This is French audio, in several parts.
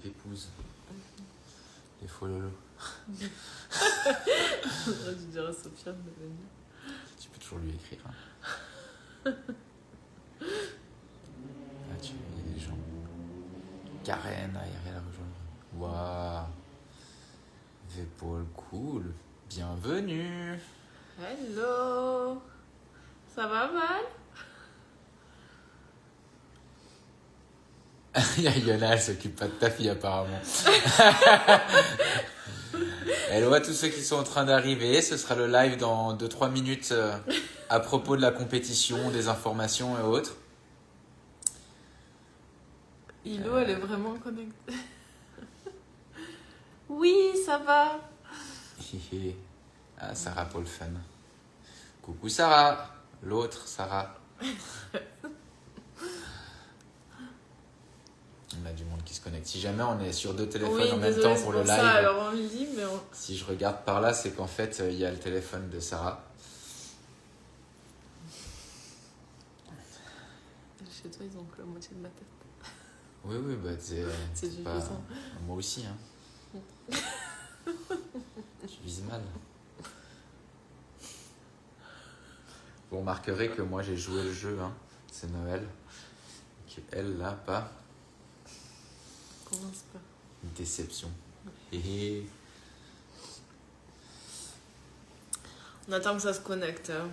épouse. Les faux lolos. Je dirais Sofiane de venir. Tu peux toujours lui écrire. Hein. Ah, il y a des gens. Karen, Ariel à rejoindre. Waouh. Paul, cool. Bienvenue. Hello. Ça va mal? Il y a Yona, elle s'occupe pas de ta fille apparemment. Elle voit tous ceux qui sont en train d'arriver. Ce sera le live dans 2-3 minutes à propos de la compétition, des informations et autres. Ilo, elle est vraiment connectée. Oui, ça va. Ah, Sarah Paul Fan. Coucou Sarah. L'autre Sarah. On a du monde qui se connecte. Si jamais on est sur 2 téléphones en même temps pour le live. Ça, alors on le dit, mais Si je regarde par là, c'est qu'en fait, il y a le téléphone de Sarah. Chez toi, ils ont que la moitié de ma tête. Oui, bah c'est pas... suffisant. Moi aussi, hein. Tu vises mal. Vous remarquerez que moi, j'ai joué le jeu, hein. C'est Noël. Que elle, là, pas. Commence pas. Une déception. Et... On attend que ça se connecte. Hein.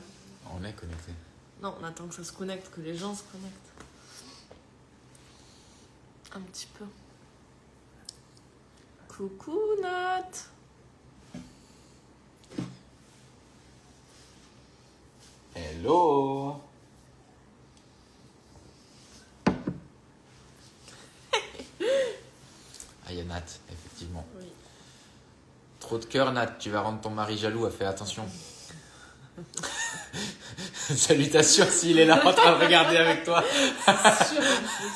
On est connecté. Non, on attend que ça se connecte, que les gens se connectent. Un petit peu. Coucou Nat. Hello. Ah, il y a Nat, effectivement. Oui. Trop de cœur, Nat. Tu vas rendre ton mari jaloux. Fais attention. Salutations s'il est là en train de regarder avec toi. C'est sûr en plus.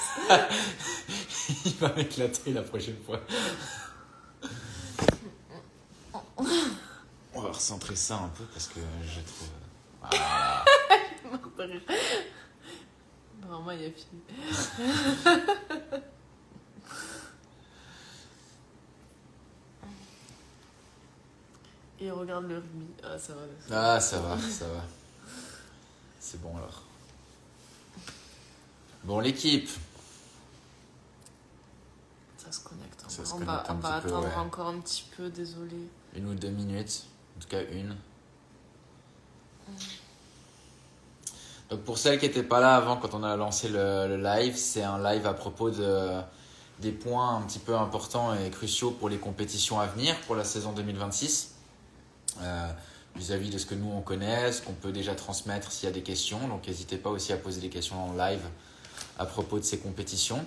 Il va m'éclater la prochaine fois. On va recentrer ça un peu parce que je trouve... Voilà. Mort de rire. Vraiment, il y a fini. Et regarde le rugby. Ah, ça va. Ah, ça va. C'est bon alors. Bon, l'équipe. Ça se connecte. Ça se On connecte va un petit peu, attendre ouais. encore un petit peu, désolé. 1 ou 2 minutes. En tout cas, 1. Donc pour celles qui n'étaient pas là avant quand on a lancé le live, c'est un live à propos des points un petit peu importants et cruciaux pour les compétitions à venir pour la saison 2026. Vis-à-vis de ce que nous on connaît, ce qu'on peut déjà transmettre s'il y a des questions. Donc n'hésitez pas aussi à poser des questions en live à propos de ces compétitions.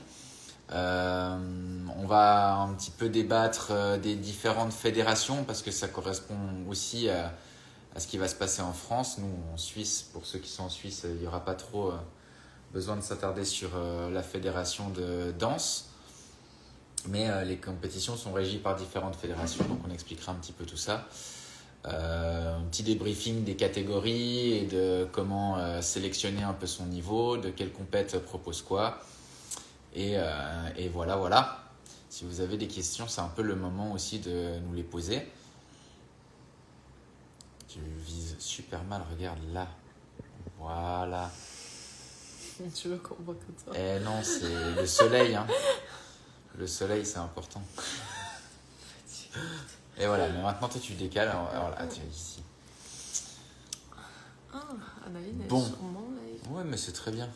On va un petit peu débattre des différentes fédérations parce que ça correspond aussi à ce qui va se passer en France. Nous, en Suisse, pour ceux qui sont en Suisse, il n'y aura pas trop besoin de s'attarder sur la fédération de danse. Mais les compétitions sont régies par différentes fédérations, donc on expliquera un petit peu tout ça. Un petit débriefing des catégories et de comment sélectionner un peu son niveau, de quelle compète propose quoi. Et voilà. Si vous avez des questions, c'est un peu le moment aussi de nous les poser. Tu vises super mal, regarde là. Voilà. Tu veux qu'on voit que ça? Eh non, c'est le soleil. Hein. Le soleil, c'est important. Et voilà, mais maintenant toi tu décales. Alors là, tu es ici. Ah, Anaïs, Bon. elle est sûrement live. Ouais, mais c'est très bien.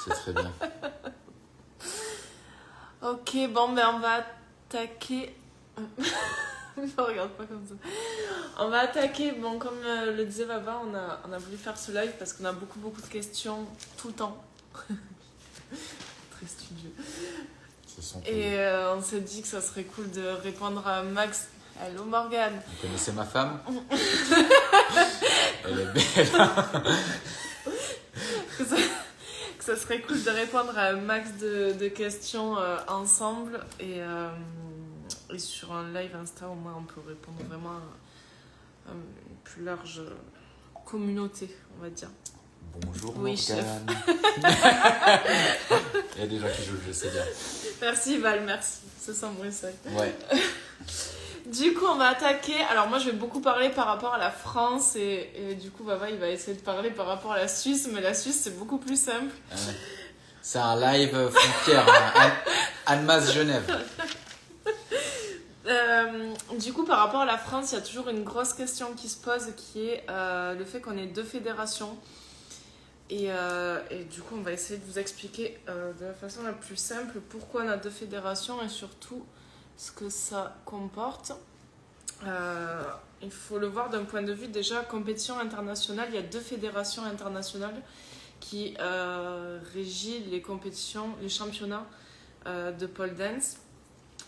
C'est très bien. Ok, bon, ben on va attaquer. Ne regarde pas comme ça. On va attaquer. Bon, comme le disait Baba, on a voulu faire ce live parce qu'on a beaucoup de questions tout le temps. Très studieux. Et on s'est dit que ça serait cool de répondre à Max. Hello Morgane. Vous connaissez ma femme? Elle est belle. que ça serait cool de répondre à un max de questions ensemble et sur un live Insta au moins on peut répondre vraiment à une plus large communauté, on va dire. Bonjour Oui, Morgane. Il y a des gens qui jouent, je sais bien. Merci Val, merci. Ça sent Bruxelles. Ouais. Du coup, on va attaquer. Alors, moi, je vais beaucoup parler par rapport à la France et du coup, Baba, il va essayer de parler par rapport à la Suisse, mais la Suisse, c'est beaucoup plus simple. C'est un live frontière, hein. Annemasse Genève. Du coup, par rapport à la France, il y a toujours une grosse question qui se pose qui est le fait qu'on ait deux fédérations. Et du coup, on va essayer de vous expliquer de la façon la plus simple pourquoi on a deux fédérations et surtout ce que ça comporte. Il faut le voir d'un point de vue déjà compétition internationale. Il y a deux fédérations internationales qui régissent les compétitions, les championnats de pole dance,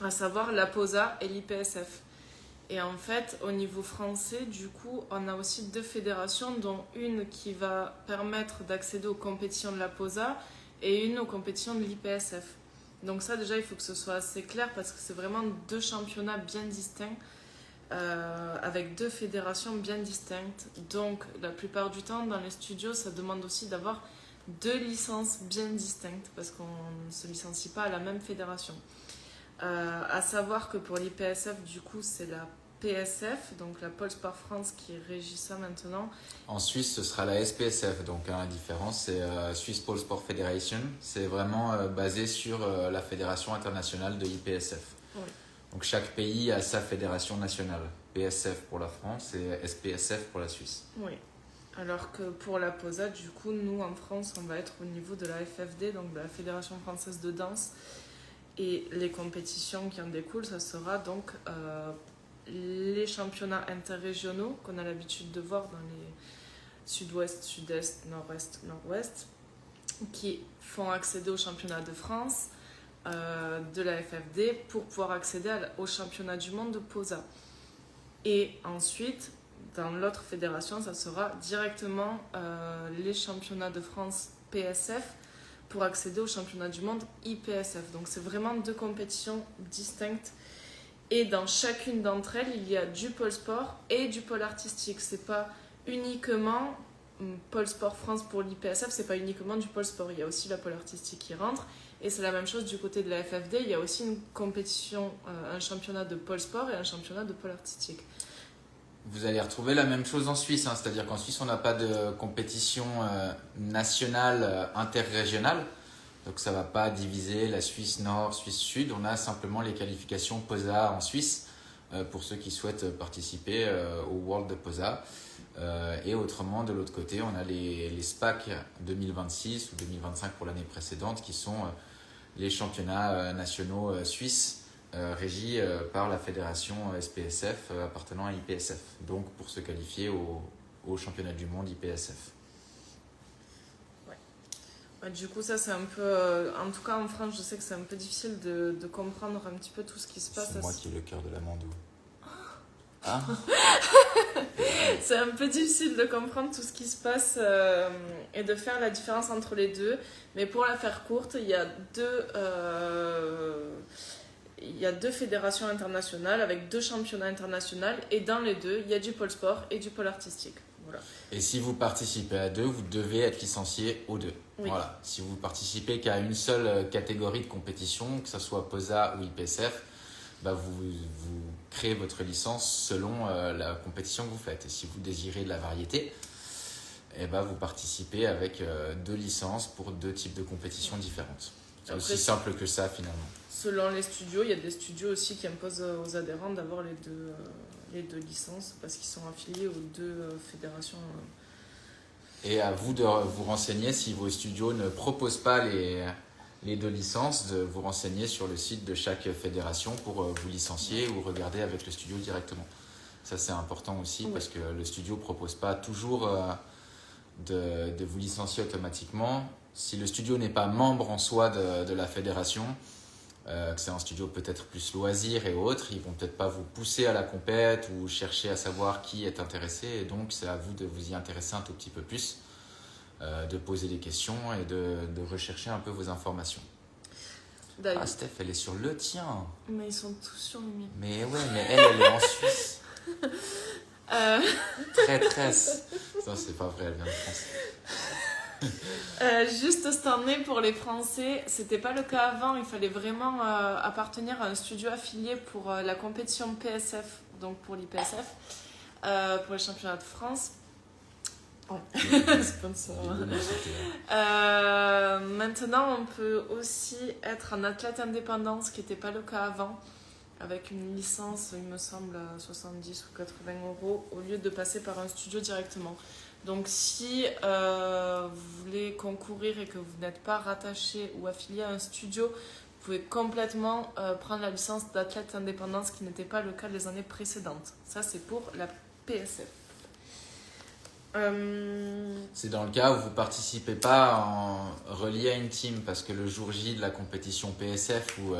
à savoir la POSA et l'IPSF. Et en fait, au niveau français, du coup, on a aussi deux fédérations, dont une qui va permettre d'accéder aux compétitions de la POSA et une aux compétitions de l'IPSF. Donc ça, déjà, il faut que ce soit assez clair parce que c'est vraiment deux championnats bien distincts, avec deux fédérations bien distinctes. Donc, la plupart du temps, dans les studios, ça demande aussi d'avoir deux licences bien distinctes parce qu'on ne se licencie pas à la même fédération. À savoir que pour l'IPSF, du coup, c'est la PSF, donc la Pole Sport France, qui régit ça maintenant. En Suisse, ce sera la SPSF. Donc, la différence, c'est Swiss Pole Sport Federation. C'est vraiment basé sur la fédération internationale de l'IPSF. Oui. Donc, chaque pays a sa fédération nationale. PSF pour la France et SPSF pour la Suisse. Oui. Alors que pour la POSA, du coup, nous, en France, on va être au niveau de la FFD, donc de la Fédération Française de Danse. Et les compétitions qui en découlent, ça sera donc les championnats interrégionaux qu'on a l'habitude de voir dans les sud-ouest, sud-est, nord-est, nord-ouest, qui font accéder au championnat de France, de la FFD, pour pouvoir accéder au championnat du monde de POSA. Et ensuite, dans l'autre fédération, ça sera directement les championnats de France PSF, pour accéder au championnat du monde IPSF. Donc c'est vraiment deux compétitions distinctes. Et dans chacune d'entre elles, il y a du pôle sport et du pôle artistique. C'est pas uniquement pôle sport France pour l'IPSF, c'est pas uniquement du pôle sport. Il y a aussi la pôle artistique qui rentre. Et c'est la même chose du côté de la FFD. Il y a aussi une compétition, un championnat de pôle sport et un championnat de pôle artistique. Vous allez retrouver la même chose en Suisse, hein. C'est-à-dire qu'en Suisse, on n'a pas de compétition nationale interrégionale. Donc ça ne va pas diviser la Suisse Nord, Suisse Sud. On a simplement les qualifications POSA en Suisse pour ceux qui souhaitent participer au World de POSA. Et autrement, de l'autre côté, on a les SPAC 2026 ou 2025 pour l'année précédente qui sont les championnats nationaux suisses. Régie par la fédération SPSF appartenant à IPSF, donc pour se qualifier au championnat du monde IPSF. Ouais. Du coup, ça c'est un peu. En tout cas, en France, je sais que c'est un peu difficile de comprendre un petit peu tout ce qui se passe. C'est moi qui ai le cœur de la Mandou. Hein? C'est un peu difficile de comprendre tout ce qui se passe et de faire la différence entre les deux. Mais pour la faire courte, il y a deux fédérations internationales avec deux championnats internationaux et dans les deux, il y a du pôle sport et du pôle artistique. Voilà. Et si vous participez à deux, vous devez être licencié aux deux. Oui. Voilà. Si vous participez qu'à une seule catégorie de compétition, que ce soit POSA ou IPSF, bah vous créez votre licence selon la compétition que vous faites. Et si vous désirez de la variété, eh ben vous participez avec deux licences pour deux types de compétitions différentes. C'est aussi simple que ça finalement. Selon les studios, il y a des studios aussi qui imposent aux adhérents d'avoir les deux licences parce qu'ils sont affiliés aux deux fédérations. Et à vous de vous renseigner si vos studios ne proposent pas les deux licences, de vous renseigner sur le site de chaque fédération pour vous licencier ou regarder avec le studio directement. Ça c'est important aussi parce que le studio ne propose pas toujours de vous licencier automatiquement. Si le studio n'est pas membre en soi de la fédération, que c'est un studio peut-être plus loisir et autres, ils vont peut-être pas vous pousser à la compète ou chercher à savoir qui est intéressé. Et donc, c'est à vous de vous y intéresser un tout petit peu plus, de poser des questions et de rechercher un peu vos informations. D'ailleurs. Ah, Steph, elle est sur le tien. Mais ils sont tous sur le mien. Mais ouais, mais elle est en Suisse. Traîtresse. Ça, c'est pas vrai, elle vient de France. Juste cette année, pour les Français, c'était pas le cas avant. Il fallait vraiment appartenir à un studio affilié pour la compétition PSF, donc pour l'IPSF, pour les championnats de France. Ouais. Sponsor. Maintenant, on peut aussi être un athlète indépendant, ce qui n'était pas le cas avant, avec une licence, il me semble, à 70 ou 80 euros, au lieu de passer par un studio directement. Donc, si vous voulez concourir et que vous n'êtes pas rattaché ou affilié à un studio, vous pouvez complètement prendre la licence d'athlète indépendant, ce qui n'était pas le cas les années précédentes. Ça, c'est pour la PSF. C'est dans le cas où vous participez pas en relié à une team, parce que le jour J de la compétition PSF ou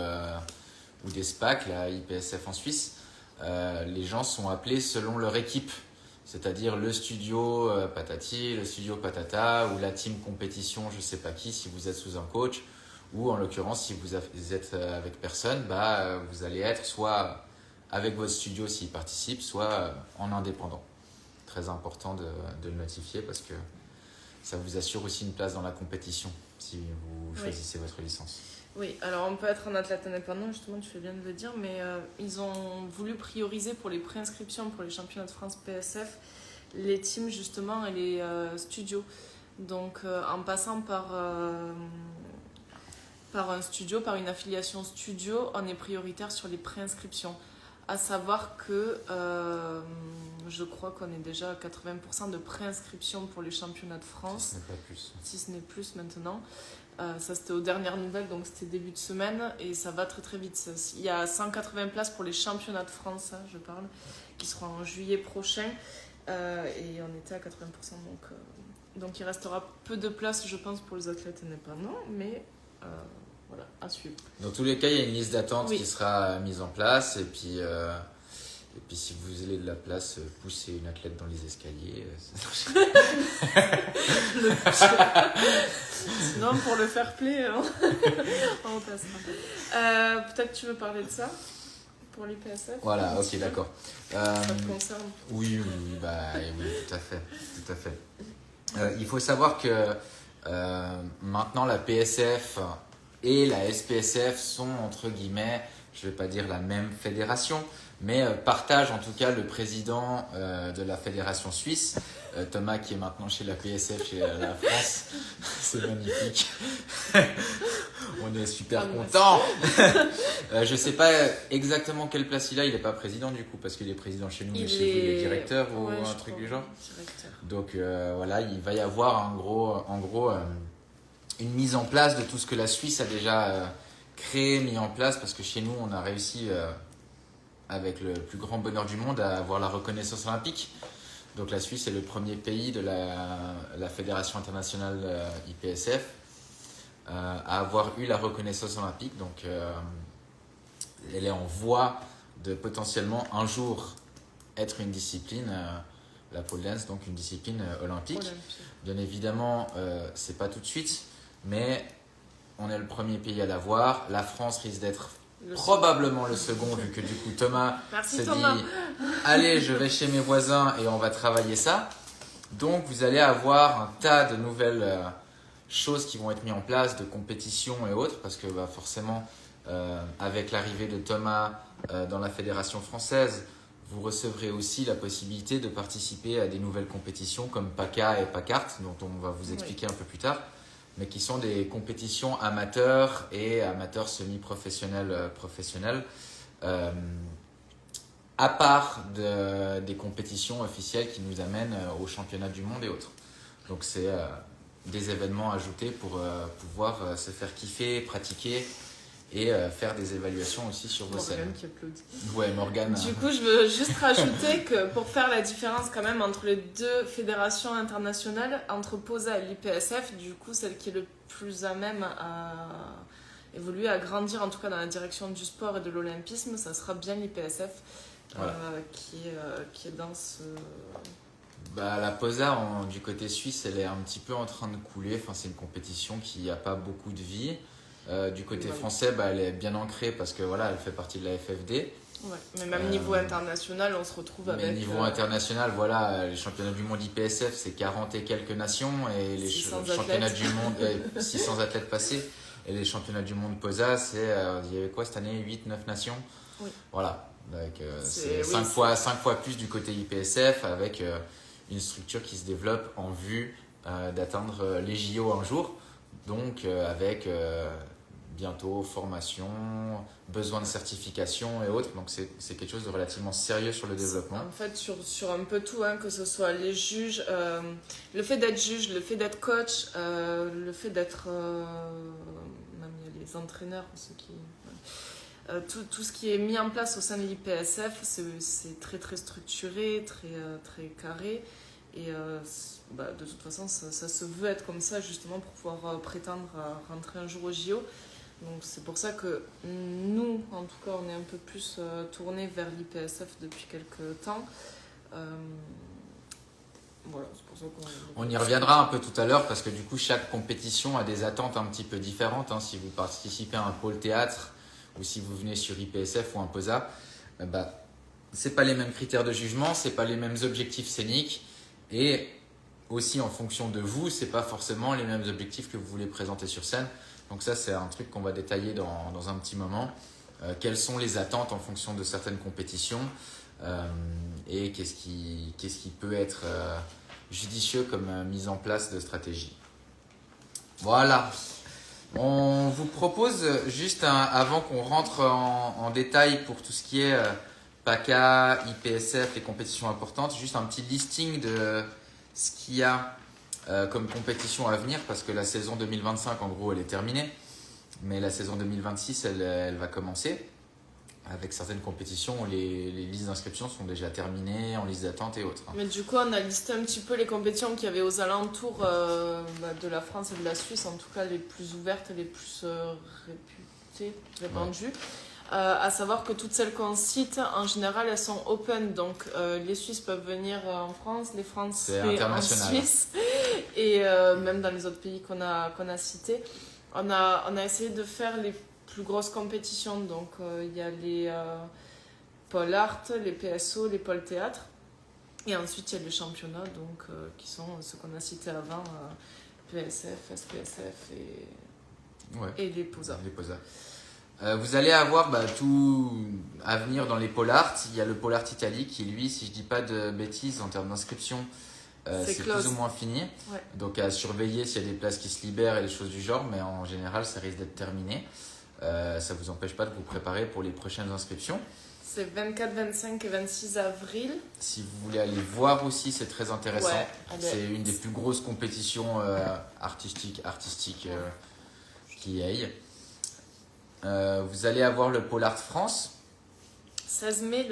des SPAC, la IPSF en Suisse, les gens sont appelés selon leur équipe, c'est-à-dire le studio patati, le studio patata, ou la team compétition je sais pas qui si vous êtes sous un coach, ou en l'occurrence si vous êtes avec personne, vous allez être soit avec votre studio s'il participe, soit en indépendant. Très important de le notifier parce que ça vous assure aussi une place dans la compétition si vous choisissez votre licence. Oui, alors on peut être un athlète indépendant, justement, tu fais bien de le dire, mais ils ont voulu prioriser pour les préinscriptions pour les championnats de France PSF les teams justement et les studios. Donc en passant par un studio, par une affiliation studio, on est prioritaire sur les préinscriptions. À savoir que je crois qu'on est déjà à 80% de préinscription pour les championnats de France. Si ce n'est pas plus. Si ce n'est plus maintenant. Ça, c'était aux dernières nouvelles, donc c'était début de semaine. Et ça va très très vite. Il y a 180 places pour les championnats de France, je parle, qui seront en juillet prochain. Et on était à 80%. Donc il restera peu de places, je pense, pour les athlètes indépendants. Mais... voilà, à suivre. Dans tous les cas, il y a une liste d'attente Oui. qui sera mise en place. Et puis si vous avez de la place, poussez une athlète dans les escaliers. Sinon, pour le fair play, on passera. Peut-être que tu veux parler de ça pour l'IPSF. Voilà, ok, d'accord. Ça te concerne. Oui, tout à fait. Tout à fait. Il faut savoir que maintenant, la PSF et la SPSF sont, entre guillemets, je ne vais pas dire la même fédération, mais partagent en tout cas le président de la fédération suisse, Thomas, qui est maintenant chez la PSF, chez la France. C'est magnifique. On est super contents. Je ne sais pas exactement quelle place il a. Il n'est pas président du coup, parce qu'il est président chez nous, mais chez vous, il est directeur ou un truc du genre. Directeur. Donc voilà, il va y avoir en gros une mise en place de tout ce que la Suisse a déjà créé, mis en place, parce que chez nous, on a réussi, avec le plus grand bonheur du monde, à avoir la reconnaissance olympique. Donc la Suisse est le premier pays de la Fédération internationale IPSF à avoir eu la reconnaissance olympique. Donc elle est en voie de potentiellement un jour être une discipline, la pole dance, donc une discipline olympique. Bien évidemment, c'est pas tout de suite, mais on est le premier pays à l'avoir. La France risque d'être probablement le second, vu que du coup Thomas s'est dit allez, je vais chez mes voisins et on va travailler ça. Donc vous allez avoir un tas de nouvelles choses qui vont être mises en place, de compétitions et autres, parce que forcément avec l'arrivée de Thomas dans la fédération française, vous recevrez aussi la possibilité de participer à des nouvelles compétitions comme PACA et PACART, dont on va vous expliquer un peu plus tard, mais qui sont des compétitions amateurs et amateurs semi-professionnels, professionnels, à part des compétitions officielles qui nous amènent aux championnats du monde et autres. Donc c'est des événements ajoutés pour pouvoir se faire kiffer, pratiquer et faire des évaluations aussi sur vos scènes. Morgane qui applaudit. Ouais, Morgane. Du coup, je veux juste rajouter que pour faire la différence quand même entre les deux fédérations internationales, entre POSA et l'IPSF, du coup, celle qui est le plus à même à évoluer, à grandir en tout cas dans la direction du sport et de l'olympisme, ça sera bien l'IPSF voilà. qui est dans ce... La POSA du côté suisse, elle est un petit peu en train de couler. Enfin, c'est une compétition qui n'a pas beaucoup de vie. Du côté français, elle est bien ancrée parce que voilà, elle fait partie de la FFD. Ouais, mais même niveau international, on se retrouve avec... Niveau international, voilà, les championnats du monde IPSF, c'est 40 et quelques nations, et les championnats du monde, 600 athlètes passés, et les championnats du monde POSA, c'est, il y avait quoi cette année, 8-9 nations. Oui. Voilà, donc, c'est 5 fois plus du côté IPSF, avec une structure qui se développe en vue d'atteindre les JO un jour, donc avec bientôt formation, besoin de certification et autres, donc c'est quelque chose de relativement sérieux sur le développement. En fait, sur un peu tout, hein, que ce soit les juges, le fait d'être juge, le fait d'être coach, le fait d'être... même il y a les entraîneurs, ceux qui... tout ce qui est mis en place au sein de l'IPSF, c'est très très structuré, très carré. Et de toute façon, ça se veut être comme ça justement pour pouvoir prétendre à rentrer un jour au JO. Donc c'est pour ça que nous, en tout cas, on est un peu plus tournés vers l'IPSF depuis quelques temps. Voilà, c'est pour ça on y reviendra un peu tout à l'heure parce que du coup, chaque compétition a des attentes un petit peu différentes. Hein. Si vous participez à un pôle théâtre ou si vous venez sur IPSF ou un POSA, c'est pas les mêmes critères de jugement, c'est pas les mêmes objectifs scéniques et aussi en fonction de vous, c'est pas forcément les mêmes objectifs que vous voulez présenter sur scène. Donc ça, c'est un truc qu'on va détailler dans un petit moment. Quelles sont les attentes en fonction de certaines compétitions et qu'est-ce qui peut être judicieux comme mise en place de stratégie. Voilà. On vous propose juste, avant qu'on rentre en détail pour tout ce qui est PACA, IPSF, les compétitions importantes, juste un petit listing de ce qu'il y a comme compétition à venir parce que la saison 2025 en gros elle est terminée mais la saison 2026 elle va commencer avec certaines compétitions où les listes d'inscription sont déjà terminées en liste d'attente et autres. Mais du coup on a listé un petit peu les compétitions qu'il y avait aux alentours de la France et de la Suisse, en tout cas les plus ouvertes et les plus répandues. Ouais. À savoir que toutes celles qu'on cite, en général, elles sont open. Donc, les Suisses peuvent venir en France, les Français en Suisse. Et même dans les autres pays qu'on a cités. On a essayé de faire les plus grosses compétitions. Donc, il y a les pôles art, les PSO, les pôles théâtre. Et ensuite, il y a les championnats, donc, qui sont ceux qu'on a cités avant, PSF, SPSF et les POSA. Vous allez avoir tout à venir dans les pôles art. Il y a le pôle art Italie qui, lui, si je ne dis pas de bêtises, en termes d'inscription, c'est plus ou moins fini. Ouais. Donc à surveiller s'il y a des places qui se libèrent et des choses du genre, mais en général, ça risque d'être terminé. Ça ne vous empêche pas de vous préparer pour les prochaines inscriptions. C'est 24, 25 et 26 avril. Si vous voulez aller voir aussi, c'est très intéressant. Ouais, c'est une des plus grosses compétitions artistiques qui y ait. Vous allez avoir le Pôle Art France. 16 mai,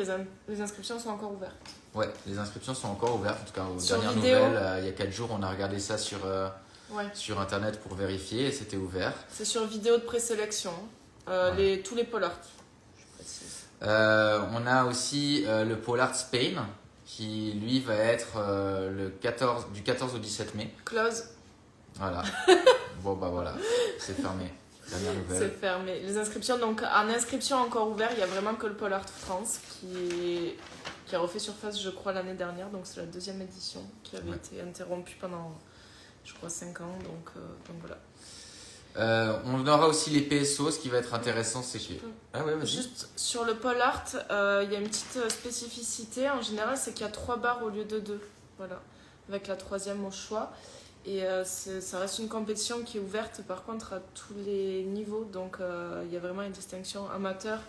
les inscriptions sont encore ouvertes. Ouais, les inscriptions sont encore ouvertes. En tout cas, aux sur dernières vidéo. nouvelles, il y a 4 jours, on a regardé ça sur Internet pour vérifier et c'était ouvert. C'est sur vidéo de présélection. Tous les Pôle Art. On a aussi le Pôle Art Spain qui, lui, va être du 14 au 17 mai. Close. Voilà. Bon, voilà, c'est fermé. C'est fermé. Les inscriptions, donc en inscription encore ouvert, il n'y a vraiment que le Pôle Art France qui a refait surface, je crois, l'année dernière. Donc c'est la 2e édition qui avait été interrompue pendant, je crois, 5 ans. Donc voilà. On aura aussi les PSO. Ce qui va être intéressant, c'est que... Juste sur le Pôle Art, il y a une petite spécificité. En général, c'est qu'il y a 3 barres au lieu de 2. Voilà. Avec la 3e au choix. Et ça reste une compétition qui est ouverte par contre à tous les niveaux. Donc il y a vraiment une distinction amateur,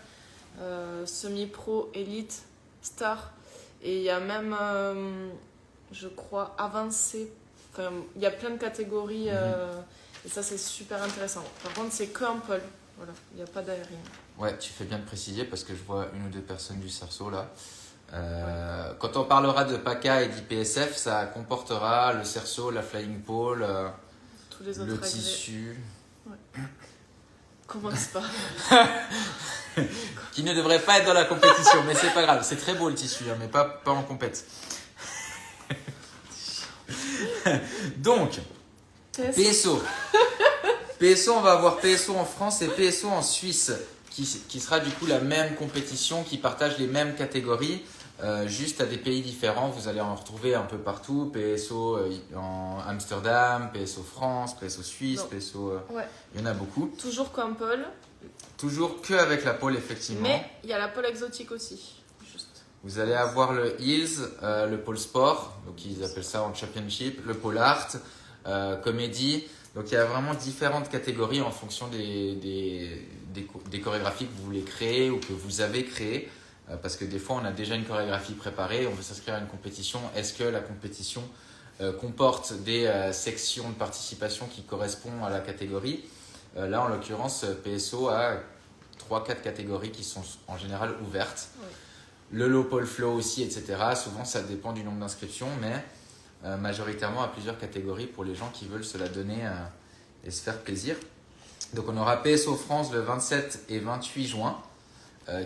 semi-pro, élite, star. Et il y a même, je crois, avancé. Enfin, il y a plein de catégories et ça c'est super intéressant. Par contre c'est qu'un pôle. Voilà, il n'y a pas d'aérien. Ouais, tu fais bien de préciser parce que je vois une ou deux personnes du cerceau là. Quand on parlera de PACA et d'IPSF, ça comportera le cerceau, la flying pole, tous les autres le tissu. Ouais. Commence pas. Qui ne devrait pas être dans la compétition, mais c'est pas grave, c'est très beau le tissu, mais pas en compète. Donc, PSO. PSO, on va avoir PSO en France et PSO en Suisse, qui sera du coup la même compétition, qui partage les mêmes catégories, juste à des pays différents. Vous allez en retrouver un peu partout, PSO en Amsterdam, PSO France, PSO Suisse, Donc, PSO... ouais. Il y en a beaucoup. Toujours comme pôle, Toujours que avec la pole, effectivement. mais il y a la pôle exotique aussi. Juste. Vous allez avoir le Hills, le pôle sport, donc ils appellent ça en championship, le pôle art, comédie. Donc il y a vraiment différentes catégories en fonction des chorégraphies que vous voulez créer ou que vous avez créées. Parce que des fois on a déjà une chorégraphie préparée, on veut s'inscrire à une compétition. Est-ce que la compétition comporte des sections de participation qui correspondent à la catégorie? Là en l'occurrence PSO a 3-4 catégories qui sont en général ouvertes. Oui. Le low pole flow aussi, etc. Souvent ça dépend du nombre d'inscriptions, mais majoritairement à plusieurs catégories pour les gens qui veulent se la donner et se faire plaisir. Donc on aura PSO France le 27 et 28 juin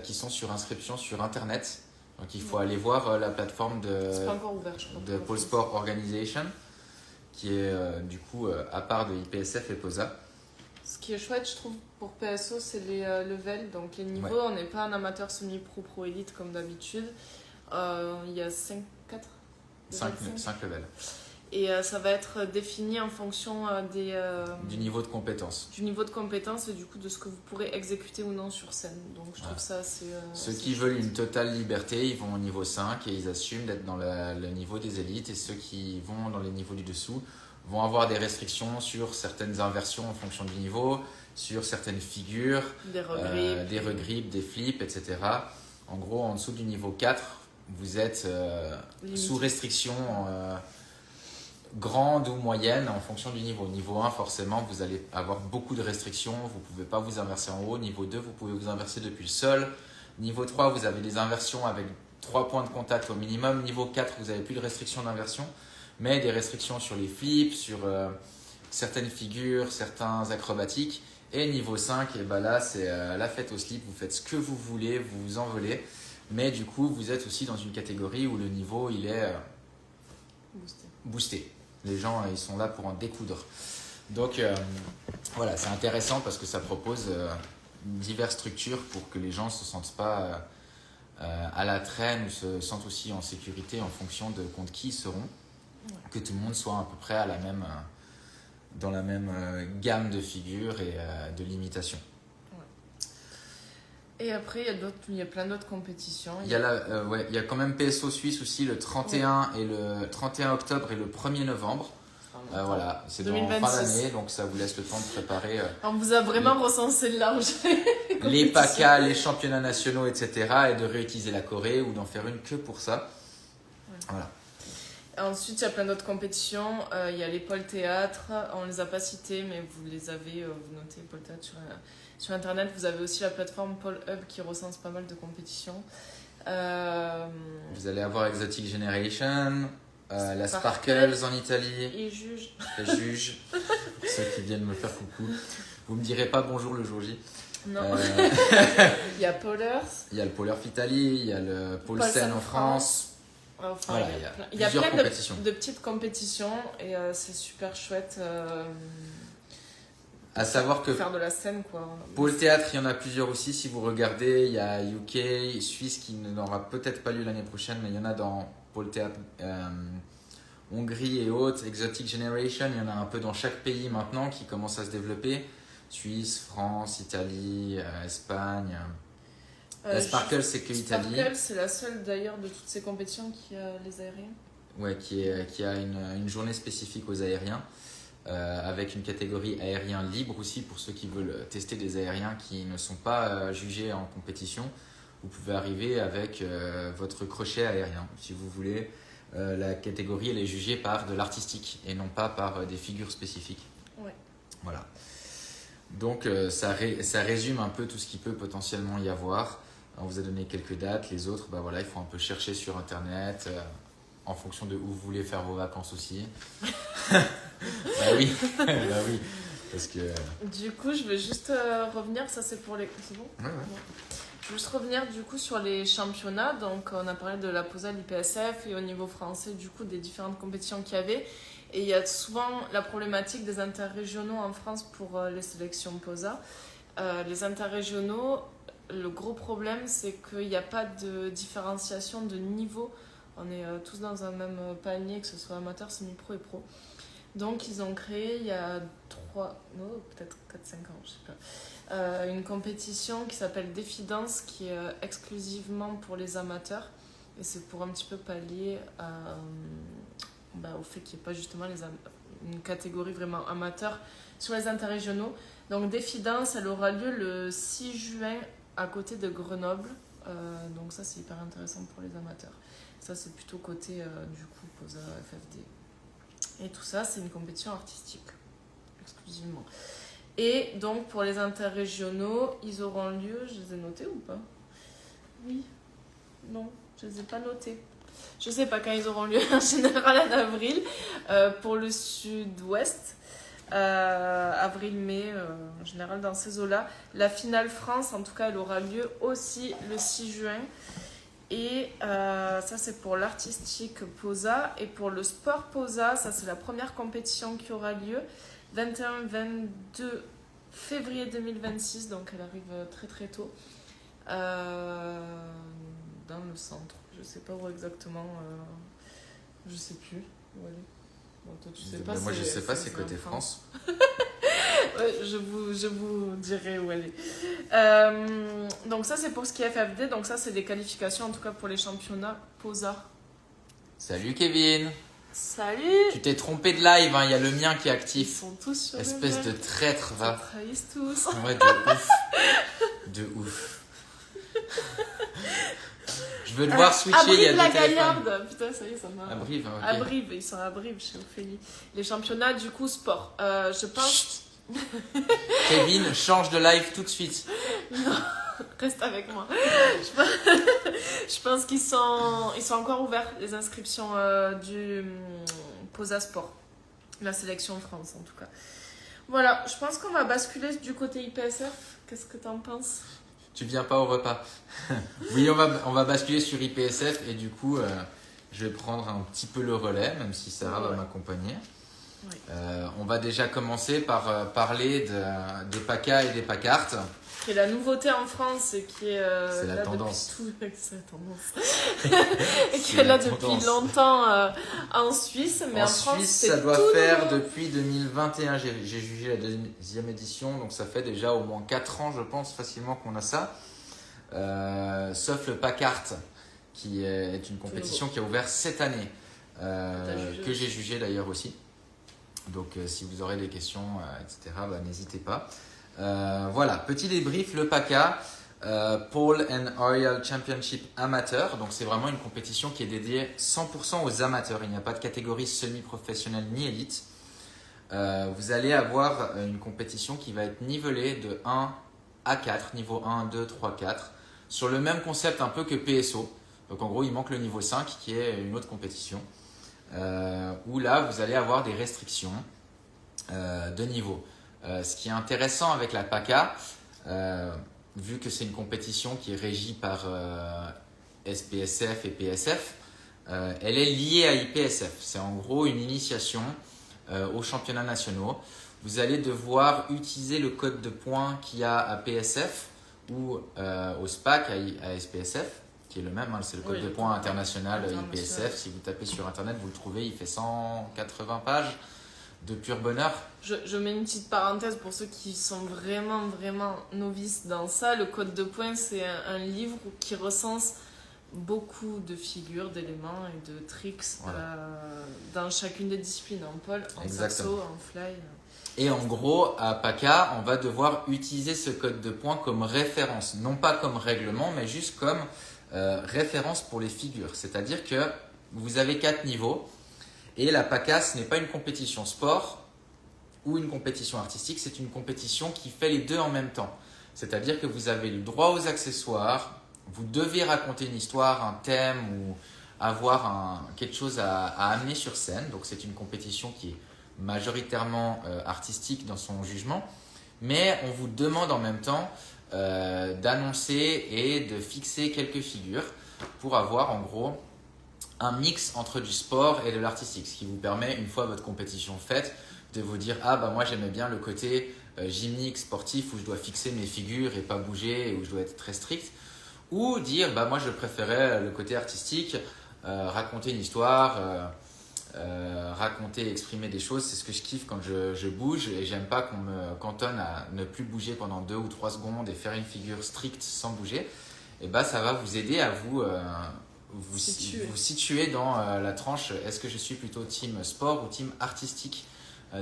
qui sont sur inscription sur internet. Donc il faut aller voir la plateforme C'est pas encore ouvert, je crois. de Pole Sport Organization qui est du coup à part de IPSF et POSA. Ce qui est chouette, je trouve, pour PSO, c'est les levels. Donc les niveaux, on n'est pas un amateur semi-pro, pro-élite comme d'habitude. Il y a 5 levels. Et ça va être défini en fonction Du niveau de compétence. du niveau de compétence et du coup de ce que vous pourrez exécuter ou non sur scène. Donc je trouve ça assez... Ceux qui veulent une totale liberté, ils vont au niveau 5 et ils assument d'être dans le niveau des élites. Et ceux qui vont dans les niveaux du dessous vont avoir des restrictions sur certaines inversions en fonction du niveau, sur certaines figures, des regrips, des flips, etc. En gros, en dessous du niveau 4, vous êtes sous restriction grande ou moyenne en fonction du niveau. Niveau 1, forcément, vous allez avoir beaucoup de restrictions. Vous ne pouvez pas vous inverser en haut. Niveau 2, vous pouvez vous inverser depuis le sol. Niveau 3, vous avez des inversions avec 3 points de contact au minimum. Niveau 4, vous n'avez plus de restrictions d'inversion, mais des restrictions sur les flips, sur certaines figures, certains acrobatiques. Et niveau 5, et ben là, c'est la fête au slip. Vous faites ce que vous voulez, vous vous envolez. Mais du coup, vous êtes aussi dans une catégorie où le niveau, il est boosté. Les gens, ils sont là pour en découdre. Donc, voilà, c'est intéressant parce que ça propose diverses structures pour que les gens ne se sentent pas à la traîne ou se sentent aussi en sécurité en fonction de contre qui ils seront. Ouais. Que tout le monde soit à peu près à la même, dans la même gamme de figures et de limitations. Et après, il y a plein d'autres compétitions. Il y a quand même PSO Suisse aussi le 31, et le 31 octobre et le 1er novembre. Voilà, c'est dans fin d'année, donc ça vous laisse le temps de préparer. On vous a vraiment recensé large. Les PACA, les championnats nationaux, etc. Et de réutiliser la Corée ou d'en faire une que pour ça. Ouais. Voilà. Ensuite, il y a plein d'autres compétitions. Il y a les pôles théâtre. On ne les a pas cités, mais vous les avez. Vous notez pôle théâtre sur Internet. Vous avez aussi la plateforme Pôle Hub qui recense pas mal de compétitions. Vous allez avoir Exotic Generation, la Sparkles en Italie. Et Juge. Ceux qui viennent me faire coucou. Vous me direz pas bonjour le jour J. Non. Il y a Polers. Il y a le Pôle Earth Italie, il y a le Pôle Seine en France. Enfin, voilà, il y a plein de petites compétitions et c'est super chouette. À savoir que faire de la scène, quoi. Pôle théâtre, il y en a plusieurs aussi. Si vous regardez, il y a UK, Suisse qui n'aura peut-être pas lieu l'année prochaine, mais il y en a dans Pôle théâtre Hongrie et autres. Exotic Generation, il y en a un peu dans chaque pays maintenant qui commence à se développer. Suisse, France, Italie, Espagne. La Sparkle, c'est que l'Italie. Sparkle, c'est la seule d'ailleurs de toutes ces compétitions qui a les aériens. Ouais, qui a une journée spécifique aux aériens, avec une catégorie aérien libre aussi pour ceux qui veulent tester des aériens qui ne sont pas jugés en compétition. Vous pouvez arriver avec votre crochet aérien, si vous voulez. La catégorie, elle est jugée par de l'artistique et non pas par des figures spécifiques. Ouais. Voilà. Donc, ça résume un peu tout ce qu'il peut potentiellement y avoir. On vous a donné quelques dates, les autres, bah voilà, il faut un peu chercher sur Internet, en fonction de où vous voulez faire vos vacances aussi. bah oui, parce que... Du coup, je vais juste revenir, ça c'est pour les... C'est bon ? Ouais. Je vais juste revenir du coup sur les championnats. Donc, on a parlé de la POSA, l'IPSF et au niveau français, du coup, des différentes compétitions qu'il y avait. Et il y a souvent la problématique des interrégionaux en France pour les sélections POSA. Les interrégionaux, le gros problème, c'est qu'il n'y a pas de différenciation de niveau. On est tous dans un même panier, que ce soit amateur, semi-pro et pro. Donc, ils ont créé il y a peut-être 4-5 ans, je sais pas, une compétition qui s'appelle Défi Danse, qui est exclusivement pour les amateurs. Et c'est pour un petit peu pallier au fait qu'il n'y ait pas justement une catégorie vraiment amateur sur les interrégionaux. Donc, Défi Danse, elle aura lieu le 6 juin à côté de Grenoble. Donc, ça, c'est hyper intéressant pour les amateurs. Ça, c'est plutôt côté, du coup, POSA, FFD. Et tout ça, c'est une compétition artistique, exclusivement. Et donc, pour les interrégionaux, ils auront lieu... Je les ai notés ou pas? Oui. Non, je les ai pas notés. Je sais pas quand ils auront lieu, en général en avril. Pour le sud-ouest, avril-mai, en général dans ces eaux-là. La finale France, en tout cas, elle aura lieu aussi le 6 juin. Et ça, c'est pour l'artistique POSA. Et pour le sport POSA, ça, c'est la première compétition qui aura lieu 21-22 février 2026. Donc, elle arrive très très tôt. Dans le centre. Je sais pas où exactement. Je sais plus où elle est. Bon, toi, tu sais pas. Moi, je sais pas, c'est côté France. Ouais, je vous dirai où elle est. Donc ça, c'est pour ce qui est FFD. Donc ça, c'est des qualifications, en tout cas pour les championnats POSA. Salut Kevin. Salut. Tu t'es trompé de live, hein, il y a le mien qui est Ils actif. sont tous sur Espèce le de traître, va. Ils trahissent tous. Ouais, de ouf. De ouf. Je veux devoir switcher, il y a la deux téléphones. Gaillarde. Putain, ça y est, ça m'a... À Brive, ok. À Brive, ils sont à Brive chez Ophélie. Les championnats, du coup, sport. Je pense... Kevin, change de live tout de suite. Non, reste avec moi. Je pense qu'ils sont encore ouverts, les inscriptions du POSA Sport. La sélection France, en tout cas. Voilà, je pense qu'on va basculer du côté IPSF. Qu'est-ce que t'en penses? Tu viens pas au repas. Oui, on va basculer sur IPSF et du coup, je vais prendre un petit peu le relais, même si Sarah va m'accompagner. Oui. On va déjà commencer par parler des PACA et des PACART. Qui est la nouveauté en France et qui est c'est la là tendance. depuis tout... C'est la tendance. Et qui est là depuis longtemps en Suisse. Mais en France, Suisse, c'est ça doit tout faire nouveau. depuis 2021. J'ai jugé la deuxième édition, donc ça fait déjà au moins 4 ans, je pense, facilement qu'on a ça. Sauf le PACART, qui est une compétition qui a ouvert cette année, que j'ai jugé d'ailleurs aussi. Donc si vous aurez des questions, etc., n'hésitez pas. Voilà, petit débrief, le PACA, Paul and Ariel Championship Amateur. Donc c'est vraiment une compétition qui est dédiée 100% aux amateurs. Il n'y a pas de catégorie semi-professionnelle ni élite. Vous allez avoir une compétition qui va être nivelée de 1 à 4, niveau 1, 2, 3, 4, sur le même concept un peu que PSO. Donc en gros, il manque le niveau 5 qui est une autre compétition. Où là, vous allez avoir des restrictions de niveau. Ce qui est intéressant avec la PACA, vu que c'est une compétition qui est régie par SPSF et PSF, elle est liée à IPSF. C'est en gros une initiation aux championnats nationaux. Vous allez devoir utiliser le code de points qu'il y a à PSF ou au SPAC à SPSF, qui est le même, hein, c'est le code de points international IPSF. Si vous tapez sur internet, vous le trouvez, il fait 180 pages de pur bonheur. Je mets une petite parenthèse pour ceux qui sont vraiment novices dans ça. Le code de points, c'est un livre qui recense beaucoup de figures, d'éléments et de tricks dans chacune des disciplines, en pole, en saxo, en fly. Et en gros, à PACA, on va devoir utiliser ce code de points comme référence, non pas comme règlement, mais juste comme référence pour les figures. C'est-à-dire que vous avez 4 niveaux et la PACA, ce n'est pas une compétition sport ou une compétition artistique, c'est une compétition qui fait les deux en même temps. C'est-à-dire que vous avez le droit aux accessoires, vous devez raconter une histoire, un thème ou avoir quelque chose à amener sur scène. Donc c'est une compétition qui est majoritairement artistique dans son jugement, mais on vous demande en même temps d'annoncer et de fixer quelques figures pour avoir en gros un mix entre du sport et de l'artistique, ce qui vous permet, une fois votre compétition faite, de vous dire « Ah bah moi j'aimais bien le côté gymnique, sportif, où je dois fixer mes figures et pas bouger, et où je dois être très strict. Ou dire, moi je préférais le côté artistique, raconter une histoire, raconter, exprimer des choses. C'est ce que je kiffe quand je bouge, et j'aime pas qu'on me cantonne à ne plus bouger pendant 2 ou 3 secondes et faire une figure stricte sans bouger. Et ça va vous aider à vous situer dans la tranche. Est-ce que je suis plutôt team sport ou team artistique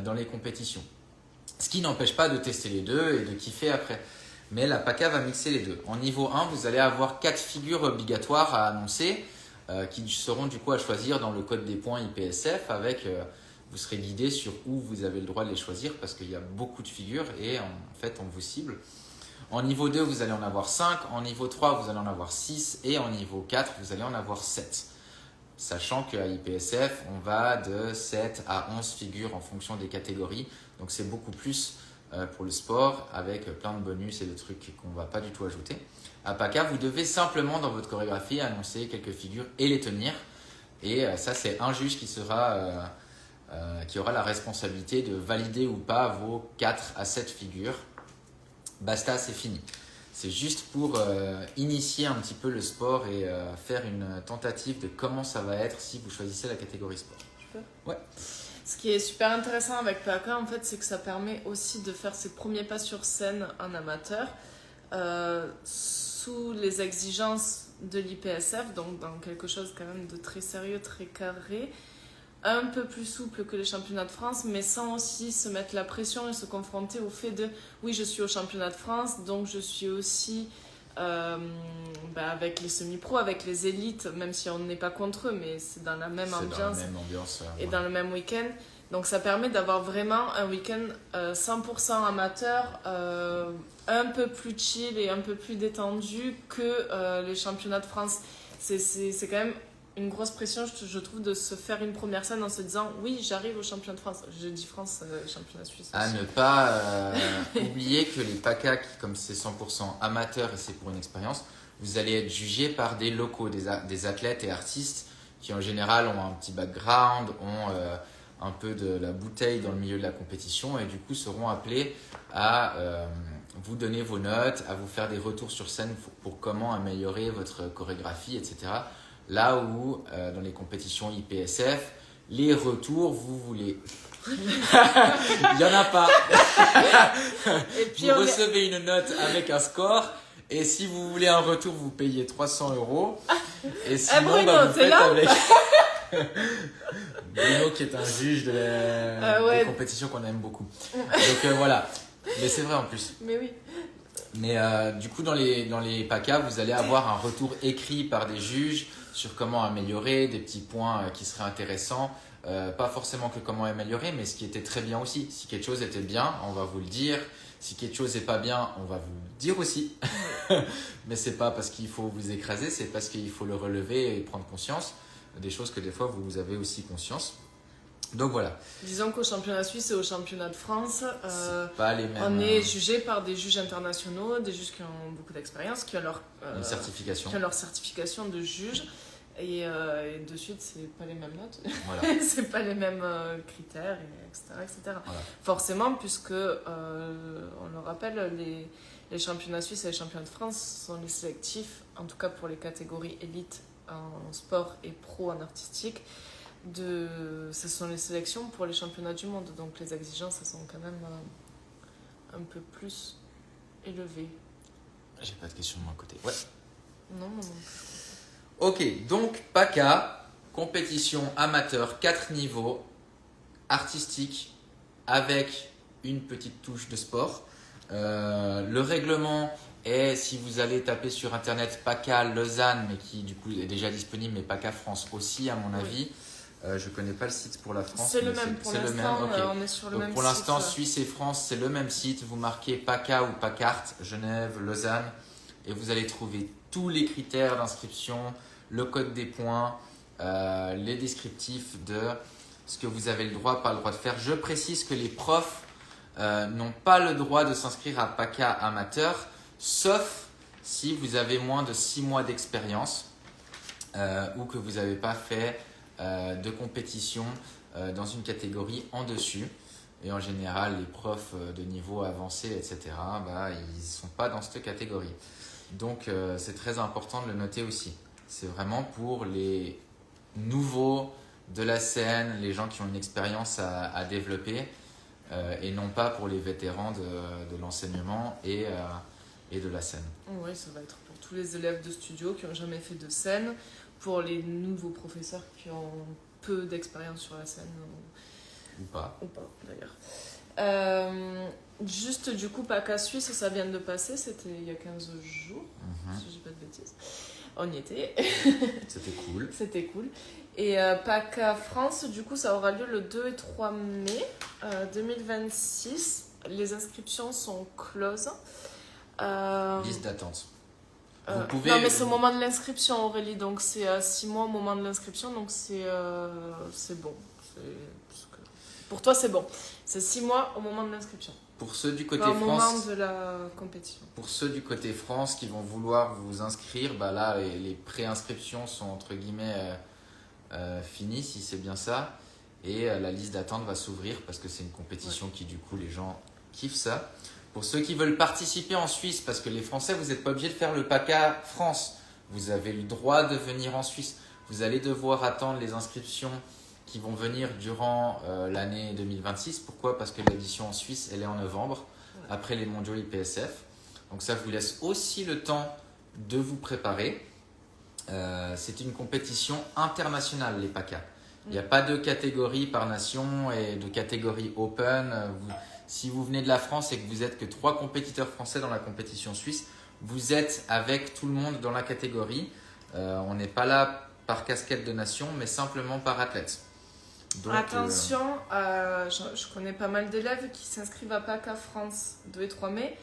dans les compétitions? Ce qui n'empêche pas de tester les deux et de kiffer après. Mais la PACA va mixer les deux. En niveau 1, vous allez avoir 4 figures obligatoires à annoncer qui seront du coup à choisir dans le code des points IPSF. Vous serez guidé sur où vous avez le droit de les choisir parce qu'il y a beaucoup de figures et en fait on vous cible. En niveau 2, vous allez en avoir 5. En niveau 3, vous allez en avoir 6. Et en niveau 4, vous allez en avoir 7. Sachant qu'à IPSF, on va de 7 à 11 figures en fonction des catégories. Donc c'est beaucoup plus pour le sport avec plein de bonus et de trucs qu'on ne va pas du tout ajouter. À PACA, vous devez simplement dans votre chorégraphie annoncer quelques figures et les tenir. Et ça, c'est un juge qui aura la responsabilité de valider ou pas vos 4 à 7 figures. Basta, c'est fini. C'est juste pour initier un petit peu le sport et faire une tentative de comment ça va être si vous choisissez la catégorie sport. Tu peux ? Ouais. Ce qui est super intéressant avec PACA, en fait, c'est que ça permet aussi de faire ses premiers pas sur scène en amateur sous les exigences de l'IPSF, donc dans quelque chose quand même de très sérieux, très carré, un peu plus souple que les championnats de France, mais sans aussi se mettre la pression et se confronter au fait de oui, je suis au championnat de France, donc je suis aussi avec les semi-pros, avec les élites, même si on n'est pas contre eux, mais c'est dans la même ambiance, et dans le même week-end. Donc ça permet d'avoir vraiment un week-end 100% amateur, un peu plus chill et un peu plus détendu que les championnats de France. C'est quand même une grosse pression, je trouve, de se faire une première scène en se disant oui, j'arrive au championnat de France. Je dis France, championnat suisse. À ne pas oublier que les PACA, comme c'est 100% amateur et c'est pour une expérience, vous allez être jugé par des locaux, des athlètes et artistes qui en général ont un petit background, ont un peu de la bouteille dans le milieu de la compétition et du coup seront appelés à vous donner vos notes, à vous faire des retours sur scène pour comment améliorer votre chorégraphie, etc. Là où dans les compétitions IPSF, les retours, vous voulez. Il n'y en a pas. Et puis vous recevez une note avec un score et si vous voulez un retour, vous payez 300 €. Et sinon, Bruno, vous faites avec Bruno qui est un juge des compétitions qu'on aime beaucoup. Donc voilà. Mais c'est vrai en plus. Mais oui. Mais du coup, dans les PACA, vous allez avoir un retour écrit par des juges sur comment améliorer, des petits points qui seraient intéressants. Pas forcément que comment améliorer, mais ce qui était très bien aussi. Si quelque chose était bien, on va vous le dire. Si quelque chose n'est pas bien, on va vous le dire aussi. Mais c'est pas parce qu'il faut vous écraser, c'est parce qu'il faut le relever et prendre conscience. Des choses que des fois, vous avez aussi conscience. Donc voilà. Disons qu'au championnat suisse et au championnat de France, pas les mêmes, on est jugé par des juges internationaux, des juges qui ont beaucoup d'expérience, qui ont leur certification de juge. Et de suite, c'est pas les mêmes notes, voilà. C'est pas les mêmes critères, etc. Voilà. Forcément, puisque, on le rappelle, les championnats suisses et les championnats de France sont les sélectifs, en tout cas pour les catégories élite en sport et pro en artistique. Ce sont les sélections pour les championnats du monde, donc les exigences elles sont quand même un peu plus élevées. J'ai pas de questions de mon côté. Ouais. Non. Ok, donc PACA, compétition amateur 4 niveaux, artistique avec une petite touche de sport. Le règlement est, si vous allez taper sur internet PACA Lausanne, mais qui du coup est déjà disponible, mais PACA France aussi à mon avis. Je connais pas le site pour la France. C'est le même pour l'instant, okay. On est sur le donc même pour site. l'instant, Suisse et France, c'est le même site. Vous marquez PACA ou PACART, Genève, Lausanne, et vous allez trouver tous les critères d'inscription, le code des points, les descriptifs de ce que vous avez le droit, pas le droit de faire. Je précise que les profs n'ont pas le droit de s'inscrire à PACA amateur, sauf si vous avez moins de 6 mois d'expérience ou que vous n'avez pas fait de compétition dans une catégorie en dessus. Et en général, les profs de niveau avancé, etc., ils ne sont pas dans cette catégorie. Donc, c'est très important de le noter aussi. C'est vraiment pour les nouveaux de la scène, les gens qui ont une expérience à développer, et non pas pour les vétérans de l'enseignement et de la scène. Oui, ça va être pour tous les élèves de studio qui n'ont jamais fait de scène, pour les nouveaux professeurs qui ont peu d'expérience sur la scène. Ou pas. Ou pas, d'ailleurs. Juste du coup, PACA Suisse, ça vient de passer, c'était il y a 15 jours, si je dis pas de bêtises. On y était. C'était cool. C'était cool. Et PACA France, du coup, ça aura lieu le 2 et 3 mai 2026. Les inscriptions sont closes. Liste d'attente. Vous pouvez... Non, mais c'est au moment de l'inscription, Aurélie, donc c'est 6 mois au moment de l'inscription, donc c'est bon. Pour toi, c'est bon. C'est 6 mois au moment de l'inscription. Pour ceux du côté Au France, moment de la compétition. pour ceux du côté France qui vont vouloir vous inscrire, là, les préinscriptions sont entre guillemets finies, si c'est bien ça. Et la liste d'attente va s'ouvrir parce que c'est une compétition qui, du coup, les gens kiffent ça. Pour ceux qui veulent participer en Suisse, parce que les Français, vous n'êtes pas obligé de faire le PACA France. Vous avez le droit de venir en Suisse. Vous allez devoir attendre les inscriptions qui vont venir durant l'année 2026. Pourquoi ? Parce que l'édition en Suisse, elle est en novembre, après les mondiaux IPSF. Donc ça vous laisse aussi le temps de vous préparer. C'est une compétition internationale, les PACA. Il n'y a pas de catégorie par nation et de catégorie open. Si vous venez de la France et que vous n'êtes que 3 compétiteurs français dans la compétition suisse, vous êtes avec tout le monde dans la catégorie. On n'est pas là par casquette de nation, mais simplement par athlète. Donc, attention, je connais pas mal d'élèves qui s'inscrivent à PACA France 2 et 3 mai,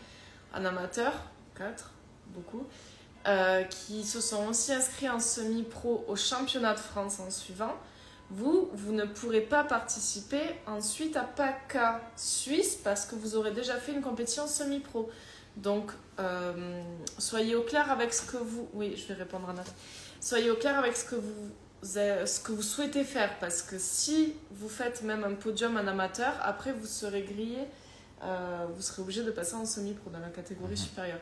en amateur, 4, beaucoup, qui se sont aussi inscrits en semi-pro au championnat de France en suivant. Vous ne pourrez pas participer ensuite à PACA Suisse parce que vous aurez déjà fait une compétition semi-pro. Donc, soyez au clair avec ce que vous... Oui, je vais répondre à Nat. Soyez au clair avec ce que vous souhaitez faire parce que si vous faites même un podium en amateur, après vous serez grillé, vous serez obligé de passer en semi-pro dans la catégorie supérieure.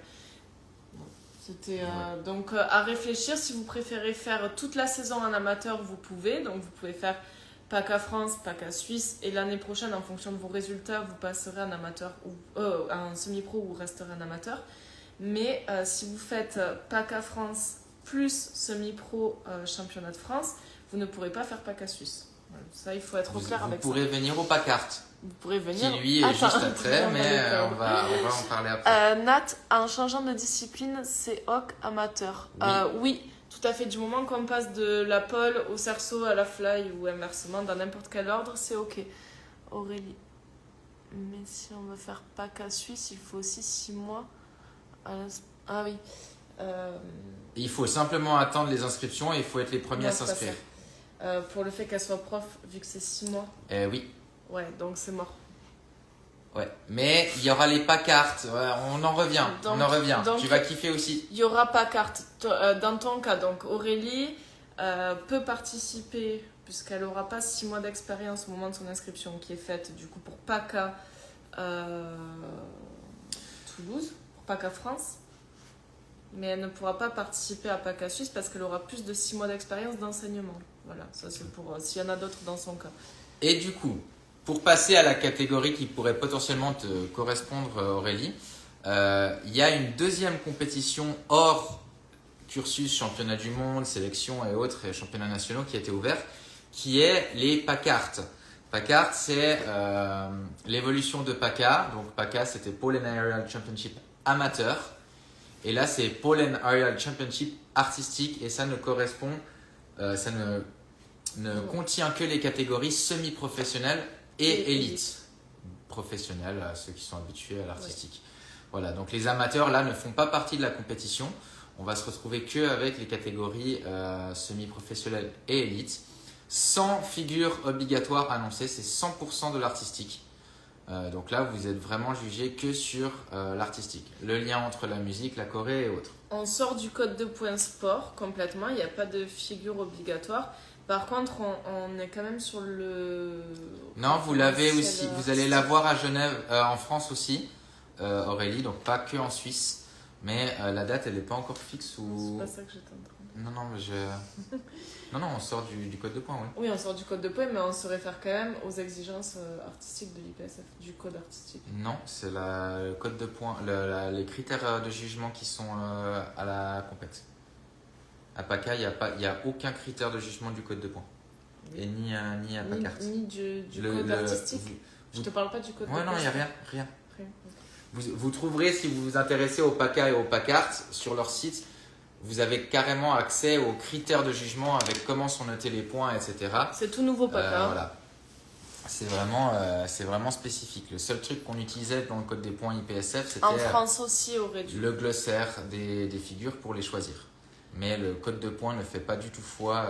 C'était donc à réfléchir. Si vous préférez faire toute la saison en amateur, vous pouvez. Donc vous pouvez faire PACA France, PACA Suisse et l'année prochaine, en fonction de vos résultats, vous passerez en amateur ou en semi-pro ou vous resterez en amateur. Mais si vous faites PACA France plus semi-pro championnat de France, vous ne pourrez pas faire PACA Suisse. Voilà. Ça, il faut être au clair avec ça. Vous pourrez venir au PACART. Vous pourrez venir. Qui lui est juste après, mais on va en parler après. Nat, en changeant de discipline, c'est hoc amateur. Oui, tout à fait. Du moment qu'on passe de la pole au cerceau à la fly ou inversement, dans n'importe quel ordre, c'est ok. Aurélie. Mais si on veut faire PACA Suisse, il faut aussi 6 mois. Ah oui. Il faut simplement attendre les inscriptions et il faut être les premiers à s'inscrire. Pour le fait qu'elle soit prof, vu que c'est 6 mois. Oui. Ouais, donc c'est mort. Ouais, mais il y aura les PACART. Ouais, on en revient. Donc, tu vas kiffer aussi. Il y aura PACART. Dans ton cas, donc Aurélie peut participer, puisqu'elle n'aura pas 6 mois d'expérience au moment de son inscription, qui est faite du coup pour PACA Toulouse, pour PACA France. Mais elle ne pourra pas participer à PACA Suisse parce qu'elle aura plus de 6 mois d'expérience d'enseignement. Voilà, ça c'est pour s'il y en a d'autres dans son cas. Et du coup, pour passer à la catégorie qui pourrait potentiellement te correspondre, Aurélie, il y a une deuxième compétition hors cursus championnat du monde, sélection et autres championnats nationaux qui a été ouvert, qui est les PACART. PACART, c'est l'évolution de PACA. Donc PACA, c'était Pole and Aerial Championship amateur. Et là, c'est Pole and Aerial Championship artistique. Et ça ne correspond, ça ne contient que les catégories semi-professionnelles et élite. Professionnelles, ceux qui sont habitués à l'artistique. Ouais. Voilà, donc les amateurs là ne font pas partie de la compétition. On va se retrouver qu'avec les catégories semi-professionnelles et élite. Sans figure obligatoire annoncée, c'est 100% de l'artistique. Donc là, vous êtes vraiment jugé que sur l'artistique. Le lien entre la musique, la choré et autres. On sort du code de points sport complètement. Il n'y a pas de figure obligatoire. Par contre, on est quand même sur le... Non, vous l'avez aussi. Vous allez artistique. l'avoir à Genève, en France aussi, Aurélie, donc pas que en Suisse. Mais la date, elle n'est pas encore fixe C'est ou... pas ça que j'étais en train de... Non, non, mais non, non, on sort du code de points, oui. Oui, on sort du code de points, mais on se réfère quand même aux exigences artistiques de l'IPSF, du code artistique. Non, c'est le code de points, les critères de jugement qui sont à la compète. À PACA, il y a aucun critère de jugement du code de points. Oui. Et ni à PACART. Ni du code artistique. Je te parle pas du code de Ouais, non, points. il n'y a rien. Rien, ok. Vous trouverez, si vous vous intéressez au PACA et au PACART, sur leur site, vous avez carrément accès aux critères de jugement avec comment sont notés les points, etc. C'est tout nouveau PACA. Voilà. C'est vraiment spécifique. Le seul truc qu'on utilisait dans le code des points IPSF, c'était En France aussi, aurait dû. le glossaire des figures pour les choisir. Mais le code de points ne fait pas du tout foi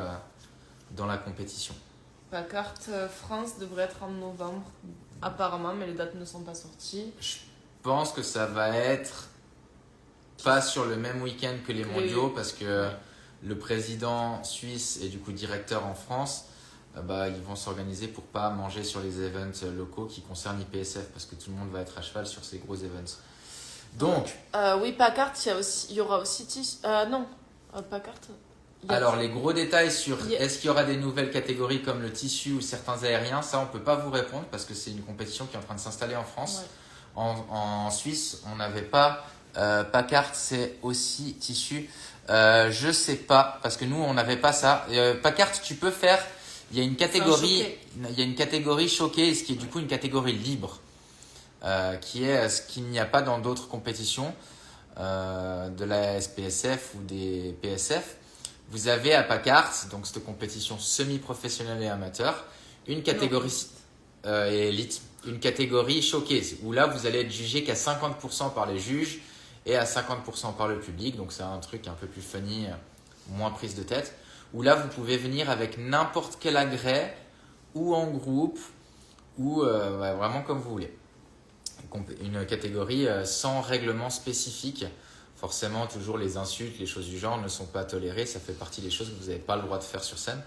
dans la compétition. PACART France devrait être en novembre, apparemment, mais les dates ne sont pas sorties. Je pense que ça va être pas sur le même week-end que les mondiaux parce que le président suisse et du coup directeur en France, ils vont s'organiser pour pas manger sur les events locaux qui concernent IPSF parce que tout le monde va être à cheval sur ces gros events. Donc, oui, PACART, il y aura aussi... non, PACART... alors les gros détails sur Il y a- est-ce qu'il y aura des nouvelles catégories comme le tissu ou certains aériens, ça on peut pas vous répondre parce que c'est une compétition qui est en train de s'installer en France. Ouais. En Suisse, on n'avait pas PACART, c'est aussi tissu. Je sais pas parce que nous on n'avait pas ça. PACART, tu peux faire. Il y a une catégorie showcase qui est du coup une catégorie libre, qui est ce qu'il n'y a pas dans d'autres compétitions de la SPSF ou des PSF. Vous avez à PACART, donc cette compétition semi-professionnelle et amateur, une catégorie et élite, une catégorie showcase, où là vous allez être jugé qu'à 50% par les juges et à 50% par le public, donc c'est un truc un peu plus funny, moins prise de tête, où là vous pouvez venir avec n'importe quel agrès, ou en groupe, ou vraiment comme vous voulez. Une catégorie sans règlement spécifique. Forcément, toujours les insultes, les choses du genre ne sont pas tolérées. Ça fait partie des choses que vous n'avez pas le droit de faire sur scène.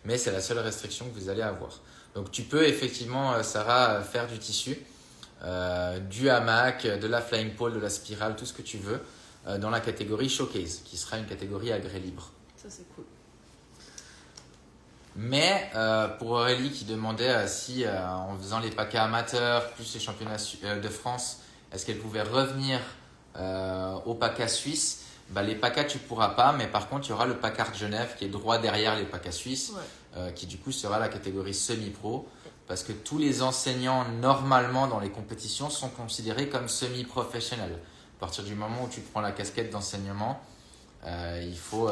Mais c'est la seule restriction que vous allez avoir. Donc tu peux effectivement, Sarah, faire du tissu, du hamac, de la flying pole, de la spirale, tout ce que tu veux, dans la catégorie showcase, qui sera une catégorie agrès libre. Ça, c'est cool. Mais pour Aurélie qui demandait si en faisant les PACA amateurs plus les championnats de France, est-ce qu'elle pouvait revenir au PACA suisse, les PACA tu pourras pas, mais par contre il y aura le PACART Genève qui est droit derrière les PACA suisses, qui du coup sera la catégorie semi-pro, parce que tous les enseignants normalement dans les compétitions sont considérés comme semi-professionnels. À partir du moment où tu prends la casquette d'enseignement, il faut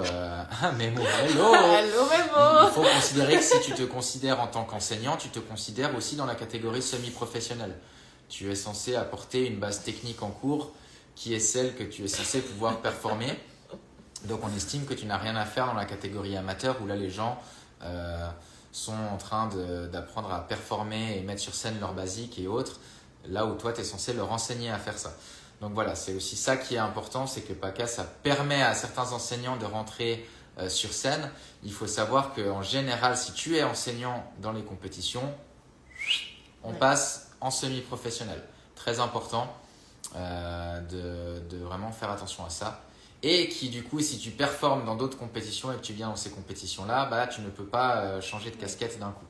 Mémo, hello. Hello, Mémo. Il faut considérer que si tu te considères en tant qu'enseignant, tu te considères aussi dans la catégorie semi-professionnelle. Tu es censé apporter une base technique en cours qui est celle que tu es censé pouvoir performer. Donc on estime que tu n'as rien à faire dans la catégorie amateur où là les gens sont en train d'apprendre à performer et mettre sur scène leurs basiques et autres, là où toi tu es censé leur enseigner à faire ça. Donc voilà, c'est aussi ça qui est important, c'est que PACA, ça permet à certains enseignants de rentrer sur scène. Il faut savoir qu'en général, si tu es enseignant dans les compétitions, on passe en semi-professionnel. Très important de vraiment faire attention à ça. Et qui du coup, si tu performes dans d'autres compétitions et que tu viens dans ces compétitions-là, tu ne peux pas changer de casquette d'un coup.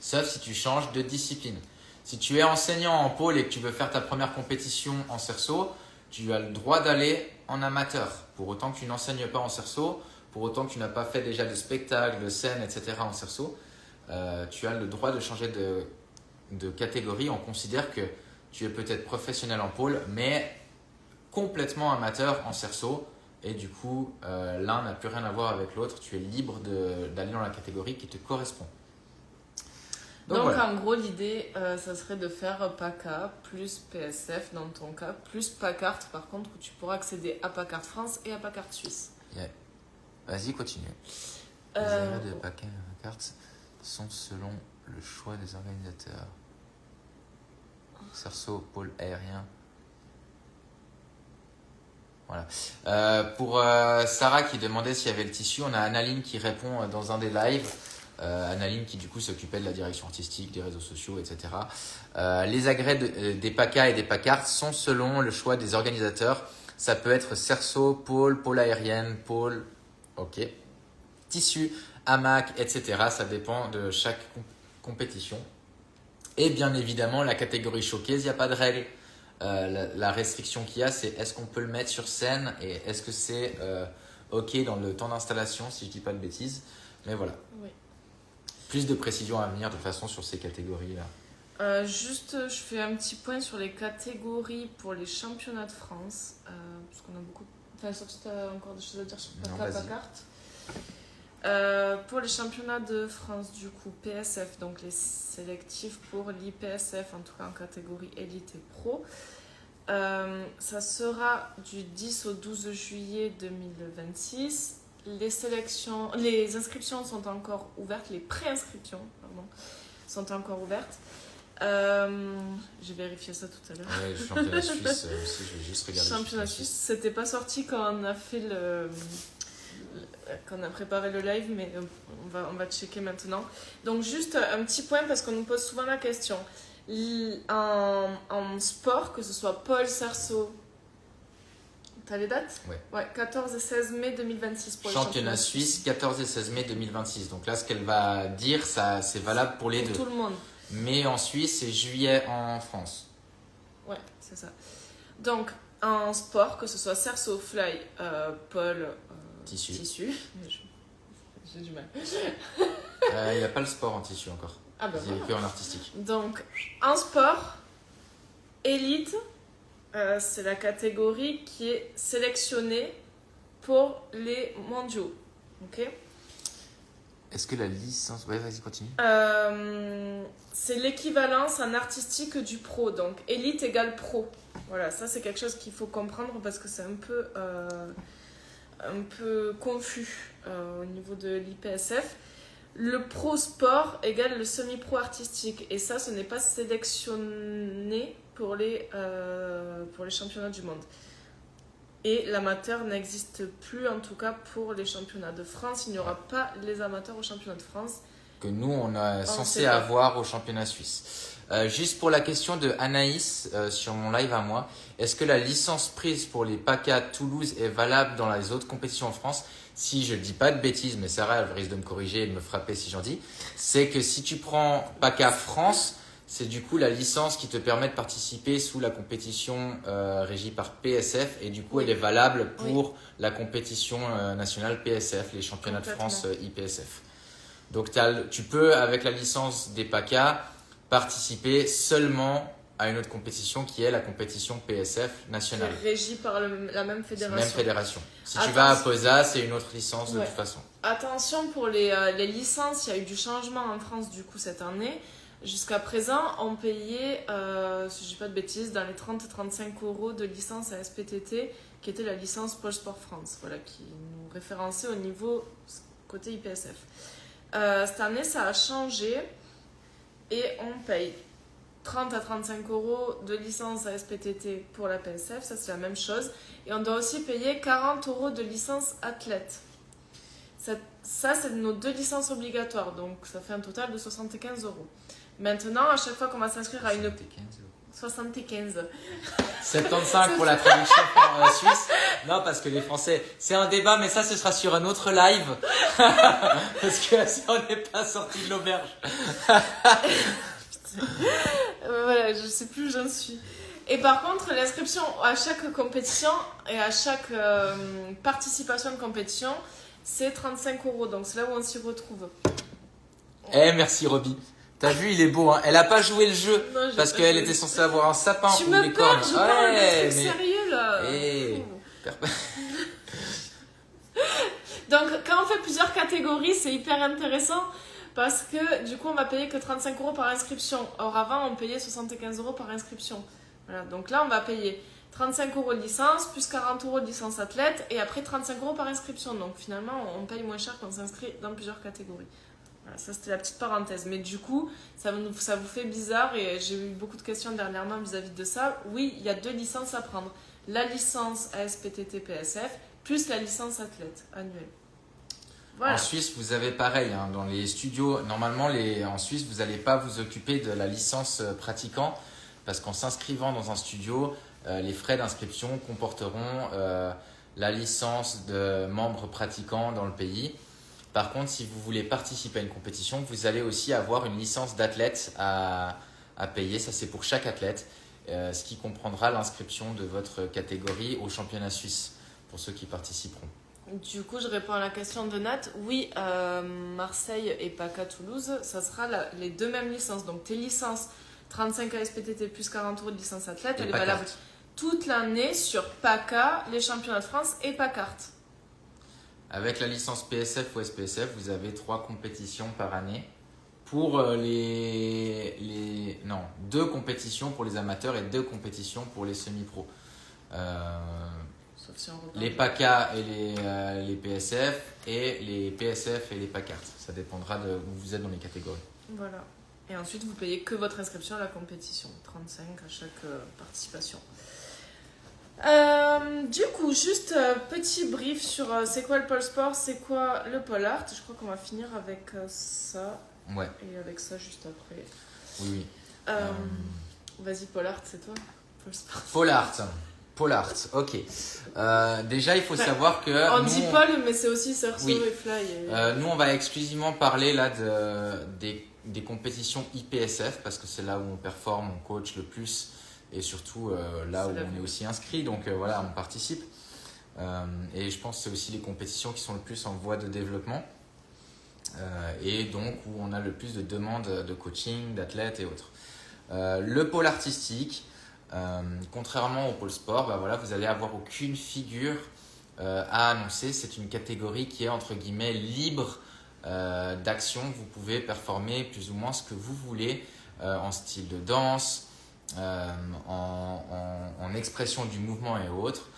Sauf si tu changes de discipline. Si tu es enseignant en pôle et que tu veux faire ta première compétition en cerceau, tu as le droit d'aller en amateur. Pour autant que tu n'enseignes pas en cerceau, pour autant que tu n'as pas fait déjà de spectacle, de scène, etc. en cerceau, tu as le droit de changer de catégorie. On considère que tu es peut-être professionnel en pôle, mais complètement amateur en cerceau. Et du coup, l'un n'a plus rien à voir avec l'autre. Tu es libre d'aller dans la catégorie qui te correspond. Donc voilà. en gros, l'idée, ça serait de faire PACA plus PSF dans ton cas, plus PACART par contre, où tu pourras accéder à PACART France et à PACART Suisse. Yeah. Vas-y, continue. Les arrêts de PACA et PACART sont selon le choix des organisateurs. Cerceau, pôle aérien. Voilà. Pour Sarah qui demandait s'il y avait le tissu, on a Annaline qui répond dans un des lives. Annaline qui du coup s'occupait de la direction artistique, des réseaux sociaux, etc. Les agrès des PACA et des PACART sont selon le choix des organisateurs. Ça peut être cerceau, pôle aérienne, pôle, ok, tissu, hamac, etc. Ça dépend de chaque compétition. Et bien évidemment, la catégorie showcase, il n'y a pas de règle. La restriction qu'il y a, c'est est-ce qu'on peut le mettre sur scène et est-ce que c'est ok dans le temps d'installation, si je dis pas de bêtises. Mais voilà. Oui. Plus de précision à venir de toute façon sur ces catégories-là. Juste, je fais un petit point sur les catégories pour les championnats de France. Parce qu'on a beaucoup. Enfin, sauf si tu as encore des choses à dire sur PACA, PACART. Pour les championnats de France, du coup, PSF, donc les sélectifs pour l'IPSF, en tout cas en catégorie élite et pro. Ça sera du 10 au 12 juillet 2026. Les inscriptions sont encore ouvertes, les préinscriptions, pardon, sont encore ouvertes. J'ai vérifié ça tout à l'heure. Ouais, le championnat suisse aussi, je vais juste regarder. Championnat suisse, c'était pas sorti quand on a fait quand on a préparé le live, mais on va checker maintenant. Donc juste un petit point parce qu'on nous pose souvent la question. En sport, que ce soit pôle, cerceau, t'as les dates ? Ouais, 14 et 16 mai 2026 pour les championnats suisses, 14 et 16 mai 2026. Donc là, ce qu'elle va dire, ça, c'est valable pour les deux. Tout le monde. Mai en Suisse et juillet en France. Ouais, c'est ça. Donc, en sport, que ce soit cerceau, fly, pôle, tissu. J'ai du mal. Il n'y a pas le sport en tissu encore. Ah bah il n'y a que en artistique. Donc, en sport, élite, c'est la catégorie qui est sélectionnée pour les mondiaux. Ok ? Est-ce que la licence... Ouais, vas-y, continue. C'est l'équivalence en artistique du pro. Donc, élite égale pro. Voilà, ça c'est quelque chose qu'il faut comprendre parce que c'est un peu confus au niveau de l'IPSF. Le pro sport égale le semi-pro artistique. Et ça, ce n'est pas sélectionné pour les championnats du monde. Et l'amateur n'existe plus, en tout cas pour les championnats de France. Il n'y aura pas les amateurs au championnat de France. Que nous, on est censé avoir au championnat suisse. Juste pour la question de Anaïs sur mon live à moi, est-ce que la licence prise pour les PACA Toulouse est valable dans les autres compétitions en France ? Si je ne dis pas de bêtises, mais Sarah elle risque de me corriger et de me frapper si j'en dis, c'est que si tu prends PACA France, c'est du coup la licence qui te permet de participer sous la compétition régie par PSF et du coup elle est valable pour la compétition nationale PSF, les championnats de France IPSF. Donc tu peux avec la licence des PACA participer seulement à une autre compétition qui est la compétition PSF nationale. Qui est régie par la même fédération. Même fédération. Si tu vas à POSA, c'est une autre licence de toute façon. Attention pour les licences, il y a eu du changement en France du coup cette année. Jusqu'à présent, on payait, si je ne dis pas de bêtises, dans les 30-35 € de licence à SPTT, qui était la licence Pôle Sport France, voilà, qui nous référençait au niveau côté IPSF. Cette année, ça a changé et on paye 30 à 35 € de licence à SPTT pour la PSF, ça c'est la même chose. Et on doit aussi payer 40 € de licence athlète. Ça, c'est nos 2 licences obligatoires, donc ça fait un total de 75 €. Maintenant, à chaque fois qu'on va s'inscrire à une... 75. 75 pour la traduction en Suisse. Non, parce que les Français, c'est un débat, mais ça, ce sera sur un autre live. Parce que ça, on n'est pas sorti de l'auberge. Voilà, je sais plus où j'en suis. Et par contre, l'inscription à chaque compétition et à chaque participation de compétition, c'est 35 €. Donc c'est là où on s'y retrouve. Merci Roby. T'as vu, il est beau, hein. Elle a pas joué le jeu non, parce qu'elle était censée avoir un sapin tu ou me des cornes. Je parle de trucs sérieux là. Donc quand on fait plusieurs catégories, c'est hyper intéressant parce que du coup on va payer que 35 € par inscription. Or avant on payait 75 € par inscription. Voilà, donc là on va payer 35 € de licence, plus 40 € de licence athlète et après 35 € par inscription. Donc finalement on paye moins cher quand on s'inscrit dans plusieurs catégories. Voilà, ça c'était la petite parenthèse. Mais du coup, ça vous fait bizarre et j'ai eu beaucoup de questions dernièrement vis-à-vis de ça. Oui, il y a 2 licences à prendre. la licence ASPTT-PSF, plus la licence athlète annuelle. Voilà. En Suisse, vous avez pareil, hein, dans les studios, normalement en Suisse, vous n'allez pas vous occuper de la licence pratiquant parce qu'en s'inscrivant dans un studio, les frais d'inscription comporteront la licence de membre pratiquant dans le pays. Par contre, si vous voulez participer à une compétition, vous allez aussi avoir une licence d'athlète à payer. Ça, c'est pour chaque athlète, ce qui comprendra l'inscription de votre catégorie au championnat suisse pour ceux qui participeront. Du coup, je réponds à la question de Nat. Oui, Marseille et PACA Toulouse, ça sera les deux mêmes licences. Donc, tes licences 35 ASPTT plus 40 € de licence athlète, elle est valable toute l'année sur PACA, les championnats de France et PACART. Avec la licence PSF ou SPSF, vous avez 3 compétitions par année. Pour deux compétitions pour les amateurs et 2 compétitions pour les semi-pros. Sauf si on Les PACA et les PSF et les PSF et les PACART. Ça dépendra de où vous êtes dans les catégories. Voilà. Et ensuite, vous payez que votre inscription à la compétition. 35 à chaque participation. Du coup, juste petit brief sur c'est quoi le pôle sport, c'est quoi le pôle art. Je crois qu'on va finir avec ça. Ouais. Et avec ça juste après. Oui. Vas-y, pôle art, c'est toi. Pôle art. Pôle art, ok. Déjà, il faut savoir que... On dit pôle, mais c'est aussi Surso et Fly. Nous, on va exclusivement parler là des compétitions IPSF parce que c'est là où on performe, on coach le plus et surtout là où on est aussi inscrit. Donc voilà, on participe. Et je pense que c'est aussi les compétitions qui sont le plus en voie de développement et donc où on a le plus de demandes de coaching, d'athlètes et autres. Le pôle artistique... contrairement au pôle sport, vous n'allez avoir aucune figure à annoncer. C'est une catégorie qui est entre guillemets libre d'action. Vous pouvez performer plus ou moins ce que vous voulez en style de danse, en expression du mouvement et autres.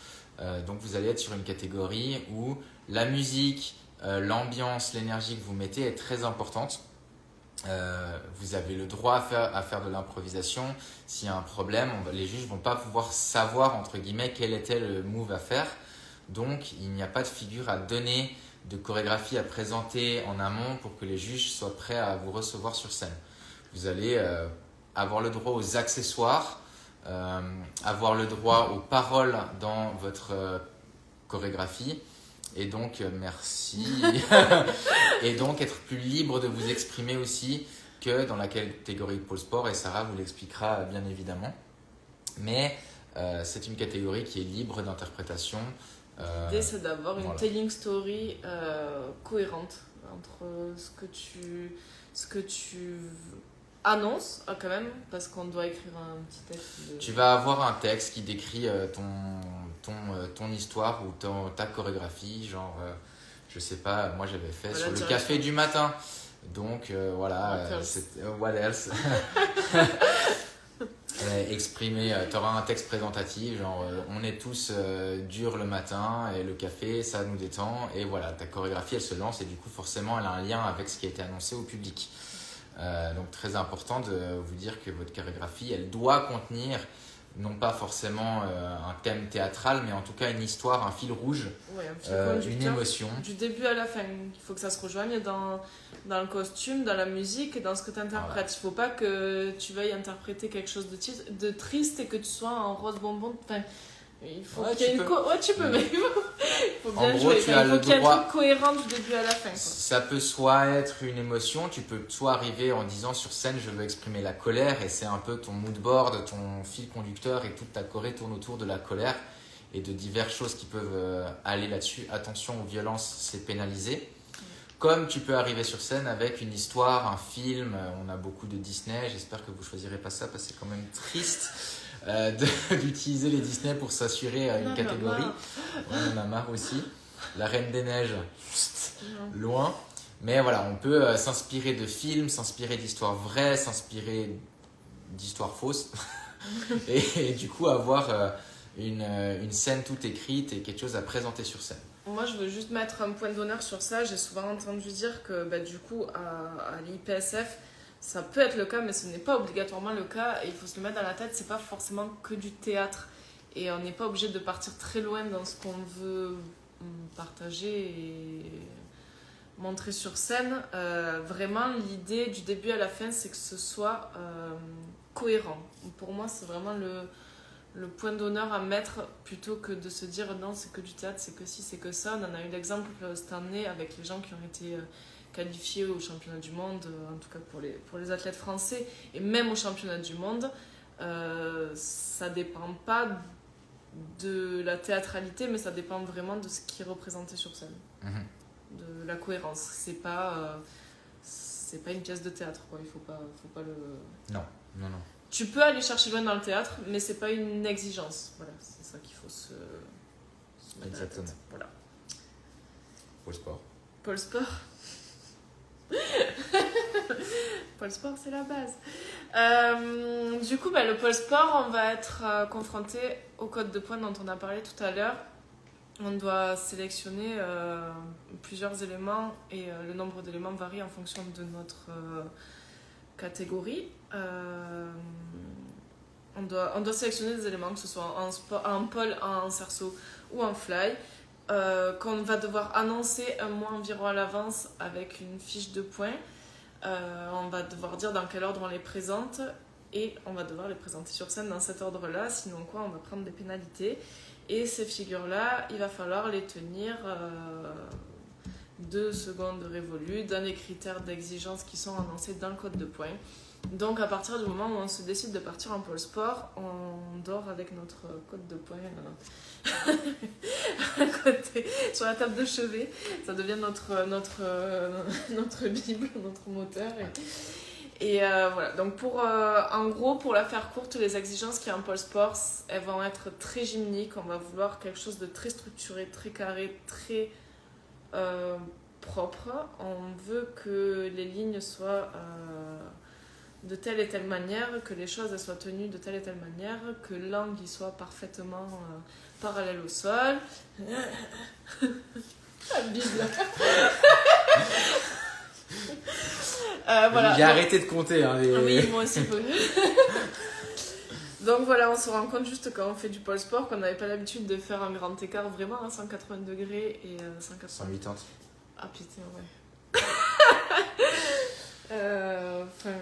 Donc vous allez être sur une catégorie où la musique, l'ambiance, l'énergie que vous mettez est très importante. Vous avez le droit à faire de l'improvisation. S'il y a un problème, les juges ne vont pas pouvoir savoir entre guillemets quel était le move à faire. Donc il n'y a pas de figure à donner, de chorégraphie à présenter en amont pour que les juges soient prêts à vous recevoir sur scène. Vous allez avoir le droit aux accessoires, avoir le droit aux paroles dans votre chorégraphie. Et donc, merci. Et donc, être plus libre de vous exprimer aussi que dans la catégorie de pôle sport. Et Sarah vous l'expliquera bien évidemment. Mais c'est une catégorie qui est libre d'interprétation. L'idée, c'est d'avoir une telling story cohérente entre ce que tu annonces quand même, parce qu'on doit écrire un petit texte. Tu vas avoir un texte qui décrit ton histoire ou ta chorégraphie, genre, je sais pas, moi j'avais fait sur le café du matin. Donc voilà, what else? Exprimer, tu auras un texte présentatif, genre on est tous durs le matin et le café ça nous détend, et voilà, ta chorégraphie elle se lance et du coup forcément elle a un lien avec ce qui a été annoncé au public. Donc très important de vous dire que votre chorégraphie elle doit contenir non pas forcément un thème théâtral, mais en tout cas une histoire, un fil rouge, une émotion. Du début à la fin, il faut que ça se rejoigne dans le costume, dans la musique et dans ce que tu interprètes. Voilà. Il ne faut pas que tu veuilles interpréter quelque chose de triste et que tu sois en rose bonbon. Enfin, il faut qu'il y ait tu peux, mais il faut bien jouer. Il faut qu'il y ait un truc cohérent du début à la fin. Quoi. Ça peut soit être une émotion, tu peux soit arriver en disant sur scène je veux exprimer la colère et c'est un peu ton mood board, ton fil conducteur et toute ta choré tourne autour de la colère et de diverses choses qui peuvent aller là-dessus. Attention aux violences, c'est pénalisé. Comme tu peux arriver sur scène avec une histoire, un film, on a beaucoup de Disney, j'espère que vous ne choisirez pas ça parce que c'est quand même triste. D'utiliser les Disney pour s'assurer à une catégorie. On en a marre aussi. La Reine des Neiges, loin. Mais voilà, on peut s'inspirer de films, s'inspirer d'histoires vraies, s'inspirer d'histoires fausses. et du coup, avoir une scène toute écrite et quelque chose à présenter sur scène. Moi, je veux juste mettre un point d'honneur sur ça. J'ai souvent entendu dire que du coup, à l'IPSF, ça peut être le cas, mais ce n'est pas obligatoirement le cas. Et il faut se le mettre dans la tête, c'est pas forcément que du théâtre. et on n'est pas obligé de partir très loin dans ce qu'on veut partager et montrer sur scène. Vraiment, l'idée du début à la fin, c'est que ce soit cohérent. Pour moi, c'est vraiment le point d'honneur à mettre plutôt que de se dire non, c'est que du théâtre, c'est que ci, c'est que ça. On en a eu l'exemple cette année avec les gens qui ont été qualifiés au championnat du monde, en tout cas pour les athlètes français, et même au championnat du monde. Ça dépend pas de la théâtralité, mais ça dépend vraiment de ce qui est représenté sur scène, de la cohérence. C'est pas une pièce de théâtre, quoi. Il faut pas le. Non. Tu peux aller chercher loin dans le théâtre, mais c'est pas une exigence. Voilà, c'est ça qu'il faut se mettre à la tête. Voilà. Pôle sport. Pôle sport. Pôle sport, c'est la base. Du coup, le pôle sport, on va être confronté au code de points dont on a parlé tout à l'heure. On doit sélectionner plusieurs éléments et le nombre d'éléments varie en fonction de notre catégorie. On doit sélectionner des éléments, que ce soit en pole, en cerceau ou en fly, qu'on va devoir annoncer un mois environ à l'avance avec une fiche de points. On va devoir dire dans quel ordre on les présente et on va devoir les présenter sur scène dans cet ordre-là, sinon quoi, on va prendre des pénalités. Et ces figures-là, il va falloir les tenir 2 secondes révolues dans les critères d'exigence qui sont annoncés dans le code de points. Donc à partir du moment où on se décide de partir en pôle sport, on dort avec notre code de points à côté, sur la table de chevet. Ça devient notre bible, notre moteur. Et voilà, donc en gros, pour la faire courte, les exigences qu'il y a en pôle sport, elles vont être très gymniques. On va vouloir quelque chose de très structuré, très carré, très propre. On veut que les lignes soient de telle et telle manière, que les choses elles soient tenues de telle et telle manière, que l'angle il soit parfaitement parallèle au sol. La Bible. Voilà. J'ai arrêté de compter. Oui, moi aussi. Donc voilà, on se rend compte juste quand on fait du pôle sport qu'on n'avait pas l'habitude de faire un grand écart vraiment à 180 degrés et 180. Ah putain, ouais.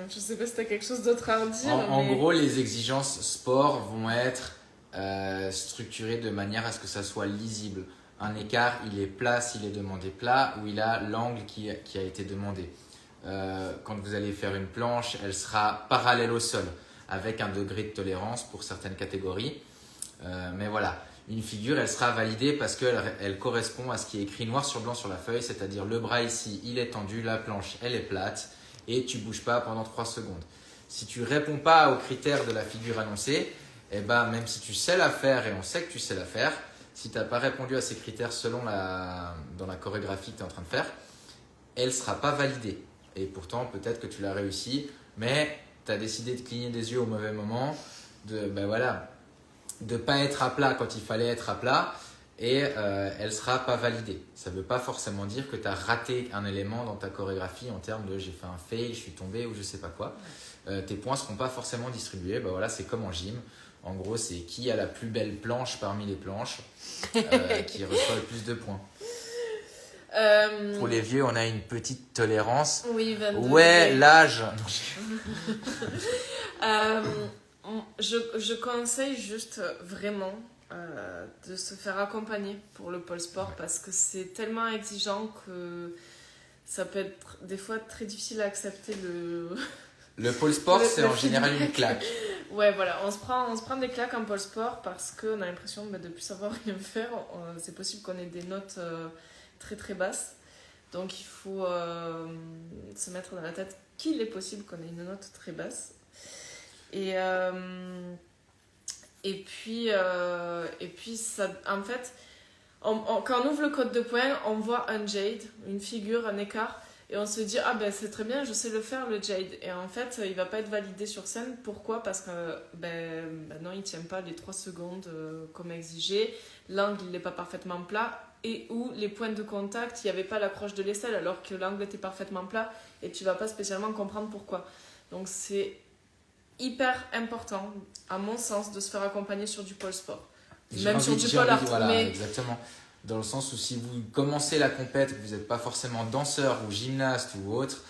Je sais pas si t'as quelque chose d'autre à en dire. En gros, les exigences sport vont être structurées de manière à ce que ça soit lisible. Un écart, il est plat s'il est demandé plat ou il a l'angle qui a été demandé. Quand vous allez faire une planche, elle sera parallèle au sol avec un degré de tolérance pour certaines catégories. Mais voilà, une figure, elle sera validée parce qu'elle correspond à ce qui est écrit noir sur blanc sur la feuille, c'est-à-dire le bras ici, il est tendu, la planche, elle est plate et tu ne bouges pas pendant 3 secondes. Si tu ne réponds pas aux critères de la figure annoncée, même si tu sais la faire et on sait que tu sais la faire, si tu n'as pas répondu à ces critères dans la chorégraphie que tu es en train de faire, elle ne sera pas validée. Et pourtant, peut-être que tu l'as réussi, mais tu as décidé de cligner des yeux au mauvais moment, de ne pas être à plat quand il fallait être à plat, et elle ne sera pas validée. Ça ne veut pas forcément dire que tu as raté un élément dans ta chorégraphie en termes de j'ai fait un fail, je suis tombé ou je ne sais pas quoi. Tes points ne seront pas forcément distribués. C'est comme en gym. En gros, c'est qui a la plus belle planche parmi les planches qui reçoit le plus de points. Pour les vieux, on a une petite tolérance. Oui, 22. Ouais, l'âge. Je conseille juste vraiment de se faire accompagner pour le pôle sport parce que c'est tellement exigeant que ça peut être des fois très difficile à accepter Le pôle sport, c'est en général une claque. Ouais, voilà, on se prend des claques en pôle sport parce qu'on a l'impression de ne plus savoir rien faire. C'est possible qu'on ait des notes très très basses. Donc il faut se mettre dans la tête qu'il est possible qu'on ait une note très basse. Et puis ça, en fait, quand on ouvre le code de points, on voit un jade, une figure, un écart. Et on se dit, c'est très bien, je sais le faire, le jade. Et en fait, il va pas être validé sur scène. Pourquoi ? Parce que non, il tient pas les 3 secondes comme exigé. L'angle, il n'est pas parfaitement plat. Et où les points de contact, il n'y avait pas l'accroche de l'aisselle alors que l'angle était parfaitement plat. Et tu vas pas spécialement comprendre pourquoi. Donc c'est hyper important, à mon sens, de se faire accompagner sur du pôle sport. Même sur du pole art. Voilà, Mais... exactement. Dans le sens où si vous commencez la compète, que vous n'êtes pas forcément danseur ou gymnaste ou autre,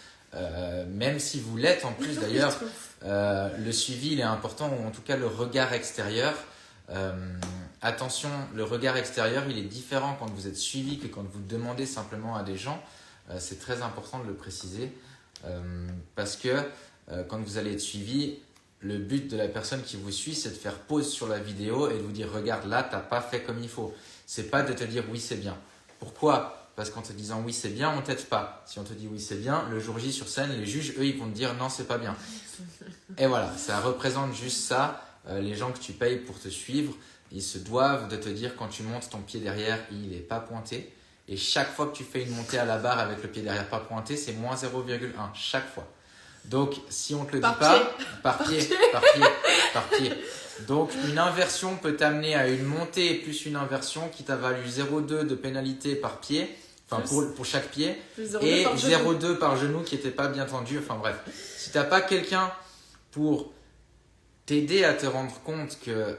même si vous l'êtes en plus d'ailleurs, le suivi il est important, ou en tout cas le regard extérieur. Attention, le regard extérieur il est différent quand vous êtes suivi que quand vous demandez simplement à des gens. C'est très important de le préciser parce que quand vous allez être suivi, le but de la personne qui vous suit c'est de faire pause sur la vidéo et de vous dire regarde là t'as pas fait comme il faut. C'est pas de te dire oui c'est bien. Pourquoi ? Parce qu'en te disant oui c'est bien on t'aide pas. Si on te dit oui c'est bien, le jour J sur scène les juges eux ils vont te dire non c'est pas bien. Et voilà, ça représente juste ça. Les gens que tu payes pour te suivre, ils se doivent de te dire quand tu montes ton pied derrière il est pas pointé. Et chaque fois que tu fais une montée à la barre avec le pied derrière pas pointé, c'est moins 0,1 chaque fois. Donc, si on ne te le dit pas, par pied. Donc, une inversion peut t'amener à une montée plus une inversion qui t'a valu 0,2 de pénalité par pied, enfin pour chaque pied, et 0,2 par genou qui n'était pas bien tendu. Enfin bref, si tu n'as pas quelqu'un pour t'aider à te rendre compte que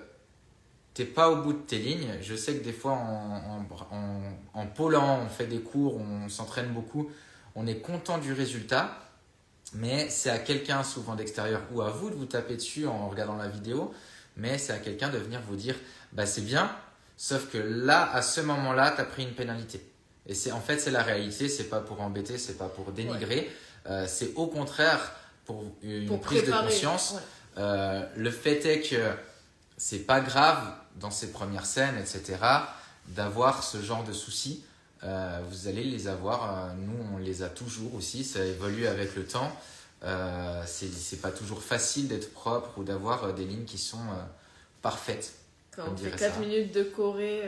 t'es pas au bout de tes lignes. Je sais que des fois en pôlant, on fait des cours, on s'entraîne beaucoup, on est content du résultat, mais c'est à quelqu'un souvent d'extérieur ou à vous de vous taper dessus en regardant la vidéo, mais c'est à quelqu'un de venir vous dire bah c'est bien, sauf que là, à ce moment-là, tu as pris une pénalité. Et c'est la réalité, c'est pas pour embêter, c'est pas pour dénigrer, c'est au contraire pour une prise de conscience. Le fait est que c'est pas grave dans ces premières scènes, etc., d'avoir ce genre de soucis. Vous allez les avoir. Nous, on les a toujours aussi. Ça évolue avec le temps. C'est pas toujours facile d'être propre ou d'avoir des lignes qui sont parfaites. Quand on fait 4 minutes de choré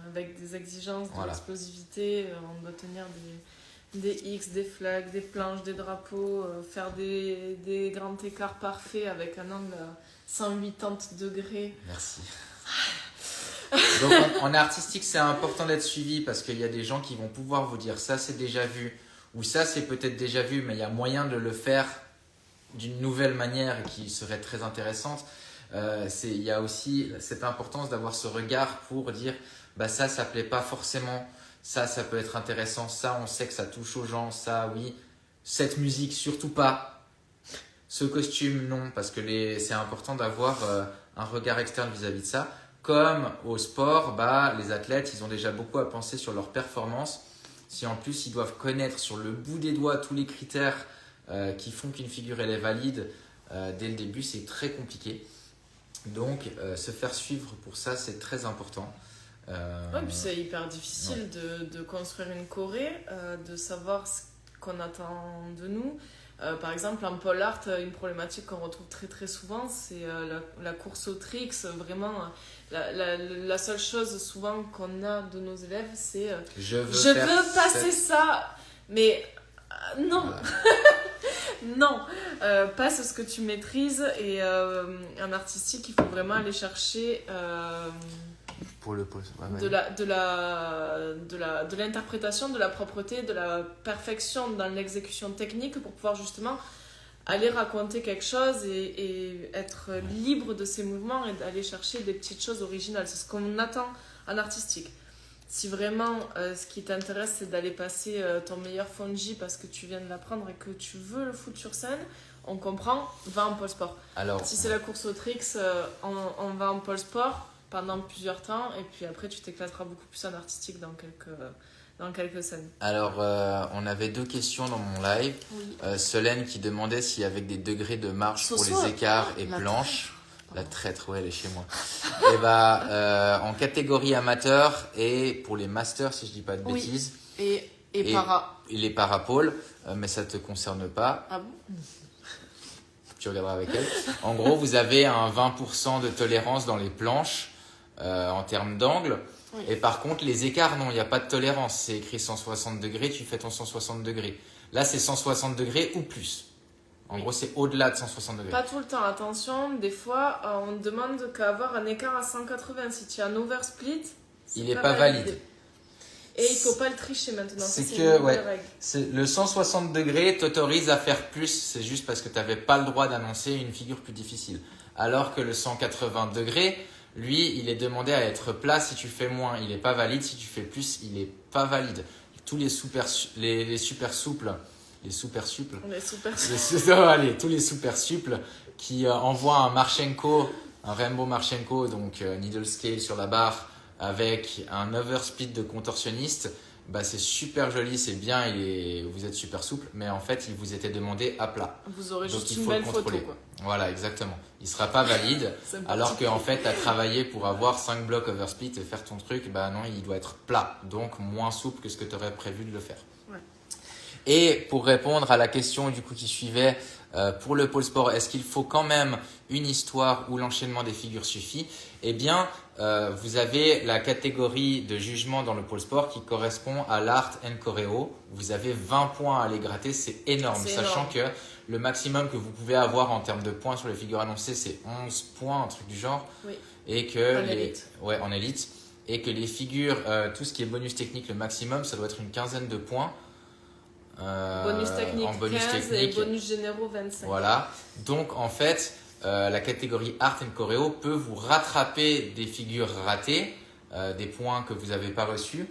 avec des exigences d'explosivité, on doit tenir des X, des flags, des planches, des drapeaux, faire des grands écarts parfaits avec un angle à 180 degrés. Merci. Donc en artistique, c'est important d'être suivi parce qu'il y a des gens qui vont pouvoir vous dire ça c'est déjà vu ou ça c'est peut-être déjà vu, mais il y a moyen de le faire d'une nouvelle manière qui serait très intéressante. Il y a aussi cette importance d'avoir ce regard pour dire bah ça plaît pas forcément, ça peut être intéressant, ça on sait que ça touche aux gens, ça oui, cette musique surtout pas, ce costume non, parce que c'est important d'avoir un regard externe vis-à-vis de ça. Comme au sport, les athlètes ils ont déjà beaucoup à penser sur leur performance. Si en plus ils doivent connaître sur le bout des doigts tous les critères qui font qu'une figure elle est valide dès le début, c'est très compliqué. Donc se faire suivre pour ça c'est très important. Puis c'est hyper difficile de construire une choré, de savoir ce qu'on attend de nous. Par exemple, en pole art, une problématique qu'on retrouve très très souvent, c'est la course au tricks. Vraiment, la seule chose souvent qu'on a de nos élèves, c'est je veux passer ça, mais non. Voilà. Non, passe ce que tu maîtrises et en artistique, il faut vraiment aller chercher pour le poste, de l'interprétation, de la propreté, de la perfection dans l'exécution technique pour pouvoir justement aller raconter quelque chose et être libre de ses mouvements et d'aller chercher des petites choses originales. C'est ce qu'on attend en artistique. Si vraiment ce qui t'intéresse c'est d'aller passer ton meilleur fungi parce que tu viens de l'apprendre et que tu veux le foutre sur scène, on comprend, va en pôle sport. Alors, si c'est la course au tricks, on va en pôle sport pendant plusieurs temps et puis après tu t'éclateras beaucoup plus en artistique dans quelques scènes. Alors on avait 2 questions dans mon live. Oui. Solène qui demandait s'il y avait des degrés de marge pour les écarts et planches. La traître, ouais, elle est chez moi. Et en catégorie amateur et pour les masters, si je dis pas de bêtises. Et para. Et les parapôles, mais ça te concerne pas. Ah bon? Tu regarderas avec elle. En gros, vous avez un 20% de tolérance dans les planches en termes d'angle. Oui. Et par contre, les écarts, non, il n'y a pas de tolérance. C'est écrit 160 degrés, tu fais ton 160 degrés. Là, c'est 160 degrés ou plus. En gros, c'est au-delà de 160 degrés. Pas tout le temps, attention. Des fois, on ne demande qu'à avoir un écart à 180. Si tu as un oversplit, il n'est pas valide. Et il ne faut pas le tricher maintenant. C'est le 160 degrés t'autorise à faire plus. C'est juste parce que tu n'avais pas le droit d'annoncer une figure plus difficile. Alors que le 180 degrés, lui, il est demandé à être plat si tu fais moins. Il n'est pas valide. Si tu fais plus, il n'est pas valide. Tous les super souples, les super souples, tous les super souples qui envoient un Marchenko, un Rainbow Marchenko, donc needle scale sur la barre avec un oversplit de contorsionniste, bah c'est super joli, c'est bien, vous êtes super souple, mais en fait, il vous était demandé à plat. Vous aurez Donc, juste il une faut le belle photo, contrôler. quoi. Voilà, exactement. Il ne sera pas valide, alors qu'en fait, tu as travaillé pour avoir 5 blocs oversplit et faire ton truc, bah non, il doit être plat, donc moins souple que ce que tu aurais prévu de le faire. Ouais. Et pour répondre à la question du coup qui suivait, pour le pôle sport, est-ce qu'il faut quand même une histoire où l'enchaînement des figures suffit? Eh bien, vous avez la catégorie de jugement dans le pôle sport qui correspond à l'art and choréo. Vous avez 20 points à aller gratter, c'est énorme, sachant que le maximum que vous pouvez avoir en termes de points sur les figures annoncées, c'est 11 points, un truc du genre. Oui. Et que élite. Ouais, en élite. Et que les figures, tout ce qui est bonus technique, le maximum, ça doit être une quinzaine de points. Bonus technique en bonus 15 technique. et bonus généraux 25. Voilà. Donc en fait, la catégorie art and choréo peut vous rattraper des figures ratées, des points que vous n'avez pas reçus,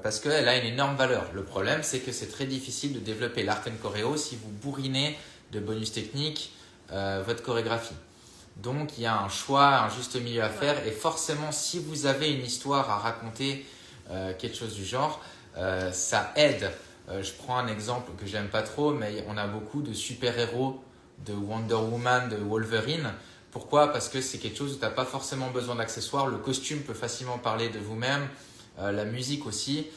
parce qu'elle a une énorme valeur. Le problème, c'est que c'est très difficile de développer l'art and choréo si vous bourrinez de bonus techniques votre chorégraphie. Donc il y a un choix, un juste milieu à faire, et forcément, si vous avez une histoire à raconter, quelque chose du genre, ça aide. Je prends un exemple que j'aime pas trop, mais on a beaucoup de super-héros, de Wonder Woman, de Wolverine. Pourquoi? Parce que c'est quelque chose où tu n'as pas forcément besoin d'accessoires. Le costume peut facilement parler de vous-même, la musique aussi.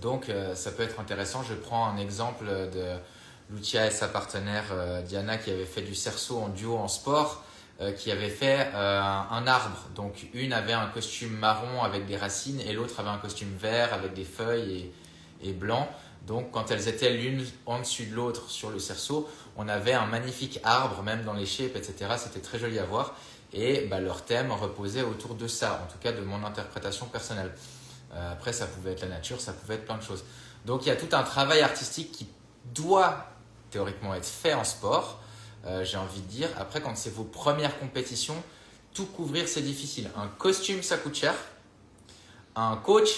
Donc ça peut être intéressant. Je prends un exemple de Lucia et sa partenaire Diana qui avait fait du cerceau en duo en sport, qui avait fait un arbre. Donc une avait un costume marron avec des racines et l'autre avait un costume vert avec des feuilles et blanc. Donc quand elles étaient l'une en dessus de l'autre sur le cerceau, on avait un magnifique arbre, même dans les shapes, etc. C'était très joli à voir. Et bah, leur thème reposait autour de ça, en tout cas de mon interprétation personnelle. Après, ça pouvait être la nature, ça pouvait être plein de choses. Donc il y a tout un travail artistique qui doit théoriquement être fait en sport, j'ai envie de dire. Après, quand c'est vos premières compétitions, tout couvrir, c'est difficile. Un costume, ça coûte cher. Un coach,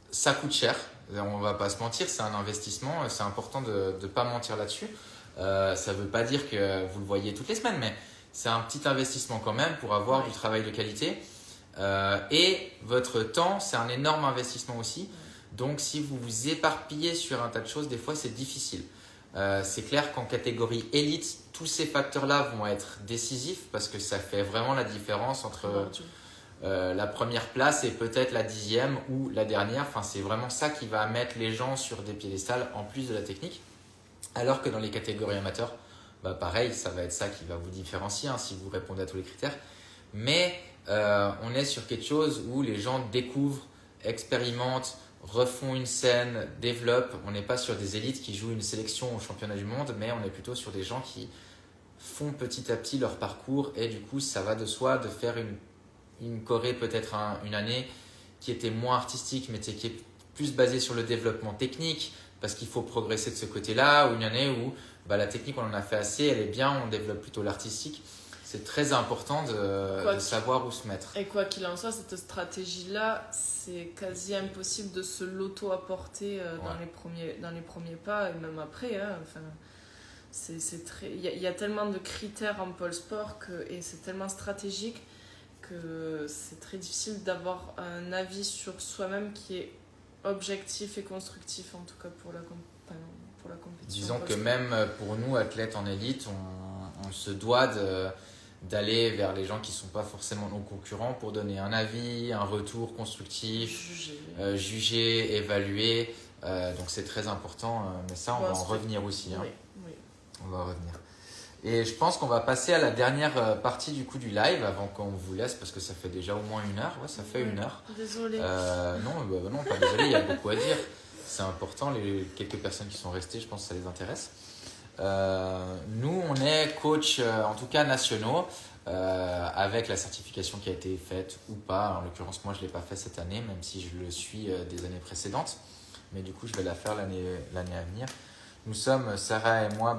ça coûte cher. On va pas se mentir, c'est un investissement. C'est important de ne pas mentir là-dessus. Ça ne veut pas dire que vous le voyez toutes les semaines, mais c'est un petit investissement quand même pour avoir du travail de qualité. Et votre temps, c'est un énorme investissement aussi. Donc, si vous vous éparpillez sur un tas de choses, des fois, c'est difficile. C'est clair qu'en catégorie élite, tous ces facteurs-là vont être décisifs parce que ça fait vraiment la différence entre la première place et peut-être la 10e ou la dernière. Enfin, c'est vraiment ça qui va mettre les gens sur des piédestals en plus de la technique. Alors que dans les catégories amateurs, bah pareil, ça va être ça qui va vous différencier si vous répondez à tous les critères. Mais on est sur quelque chose où les gens découvrent, expérimentent, refont une scène, développent. On n'est pas sur des élites qui jouent une sélection au championnat du monde, mais on est plutôt sur des gens qui font petit à petit leur parcours. Et du coup, ça va de soi de faire une choré peut-être une année qui était moins artistique, mais qui est plus basée sur le développement technique, parce qu'il faut progresser de ce côté-là, ou une année où la technique, on en a fait assez, elle est bien, on développe plutôt l'artistique. C'est très important de savoir où se mettre. Et quoi qu'il en soit, cette stratégie-là, c'est quasi impossible de se l'auto-apporter dans les premiers pas, et même après. Il y a tellement de critères en pôle sport et c'est tellement stratégique que c'est très difficile d'avoir un avis sur soi-même qui est objectif et constructif, en tout cas pour la compétition. Disons que même pour nous, athlètes en élite, on se doit d'aller vers les gens qui ne sont pas forcément nos concurrents pour donner un avis, un retour constructif, juger, évaluer. Donc c'est très important, mais ça on va en revenir aussi. Oui. On va en revenir. Et je pense qu'on va passer à la dernière partie du live avant qu'on vous laisse parce que ça fait déjà au moins 1 heure. Ouais, ça fait 1 heure. Désolée. Non, pas désolé, il y a beaucoup à dire. C'est important, les quelques personnes qui sont restées, je pense que ça les intéresse. Nous, on est coach, en tout cas nationaux, avec la certification qui a été faite ou pas. En l'occurrence, moi, je ne l'ai pas fait cette année, même si je le suis des années précédentes. Mais du coup, je vais la faire l'année à venir. Nous sommes, Sarah et moi,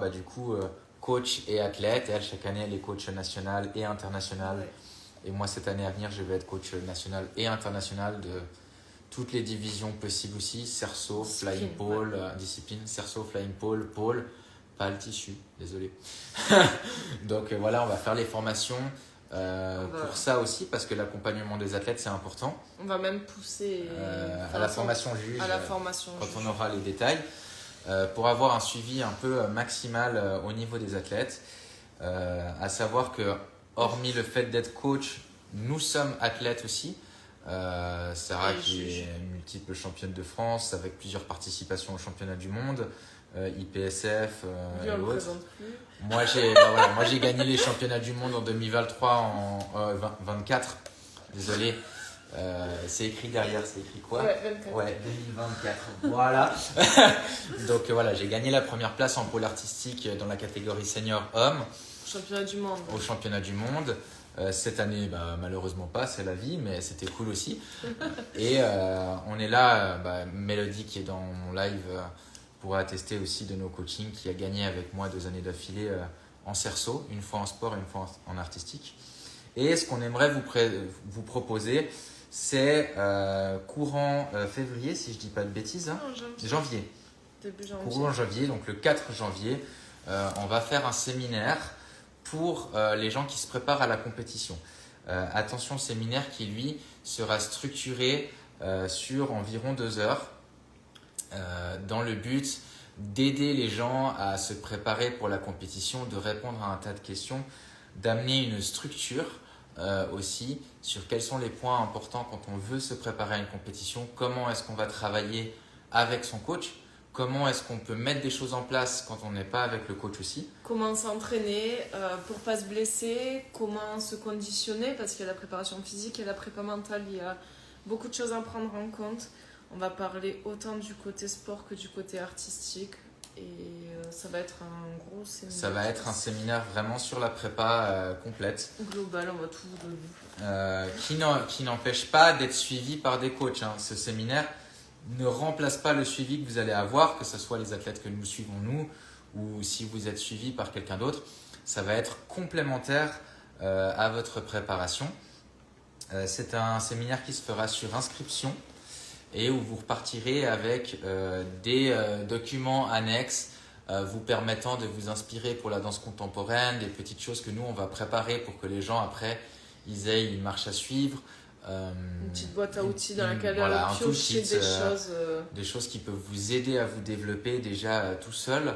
coach et athlète. Elle, chaque année, elle est coach national et international. Ouais. Et moi, cette année à venir, je vais être coach national et international de toutes les divisions possibles aussi. Cerceau, Discipline, flying pole, discipline, cerceau, flying pole, pole, pas le tissu, désolé. Donc voilà, on va faire les formations pour ça aussi, parce que l'accompagnement des athlètes, c'est important. On va même pousser À la formation juge, à la formation quand juge. on aura les détails, pour avoir un suivi un peu maximal au niveau des athlètes. À savoir que, hormis le fait d'être coach, nous sommes athlètes aussi. Sarah, Et qui juge. est multiple championne de France avec plusieurs participations au championnat du monde, IPSF Lui, et on le autres. présente plus. Moi, j'ai gagné les championnats du monde en 2023 en 24. Désolé. C'est écrit derrière, c'est écrit quoi? Ouais, 24. Ouais, 2024. Voilà. Donc voilà, j'ai gagné la première place en pôle artistique dans la catégorie senior homme Championnat du monde. au championnat du monde. Cette année, malheureusement pas, c'est la vie, mais c'était cool aussi. Et on est là, Mélodie qui est dans mon live pourra attester aussi de nos coachings, qui a gagné avec moi 2 années d'affilée en cerceau, une fois en sport et une fois en artistique. Et ce qu'on aimerait vous proposer, c'est courant février, si je dis pas de bêtises, hein. Non, Janvier. Début janvier. Courant janvier, donc le 4 janvier, on va faire un séminaire pour les gens qui se préparent à la compétition. Attention, séminaire qui lui sera structuré sur environ 2 heures dans le but d'aider les gens à se préparer pour la compétition, de répondre à un tas de questions, d'amener une structure aussi sur quels sont les points importants quand on veut se préparer à une compétition, comment est-ce qu'on va travailler avec son coach, comment est-ce qu'on peut mettre des choses en place quand on n'est pas avec le coach aussi. Comment s'entraîner pour pas se blesser, comment se conditionner, parce qu'il y a la préparation physique et la prépa mentale, il y a beaucoup de choses à prendre en compte. On va parler autant du côté sport que du côté artistique et ça va être un gros séminaire. Ça va être un séminaire vraiment sur la prépa complète. Global, on va tout vous donner. Qui n'empêche pas d'être suivi par des coachs, hein. Ce séminaire ne remplace pas le suivi que vous allez avoir, que ce soit les athlètes que nous suivons nous ou si vous êtes suivi par quelqu'un d'autre. Ça va être complémentaire à votre préparation. C'est un séminaire qui se fera sur inscription et où vous repartirez avec des documents annexes vous permettant de vous inspirer pour la danse contemporaine, des petites choses que nous on va préparer pour que les gens après ils aient une marche à suivre. Une petite boîte à outils dans laquelle voilà, un piocher toolkit, des choses. des choses qui peuvent vous aider à vous développer déjà tout seul.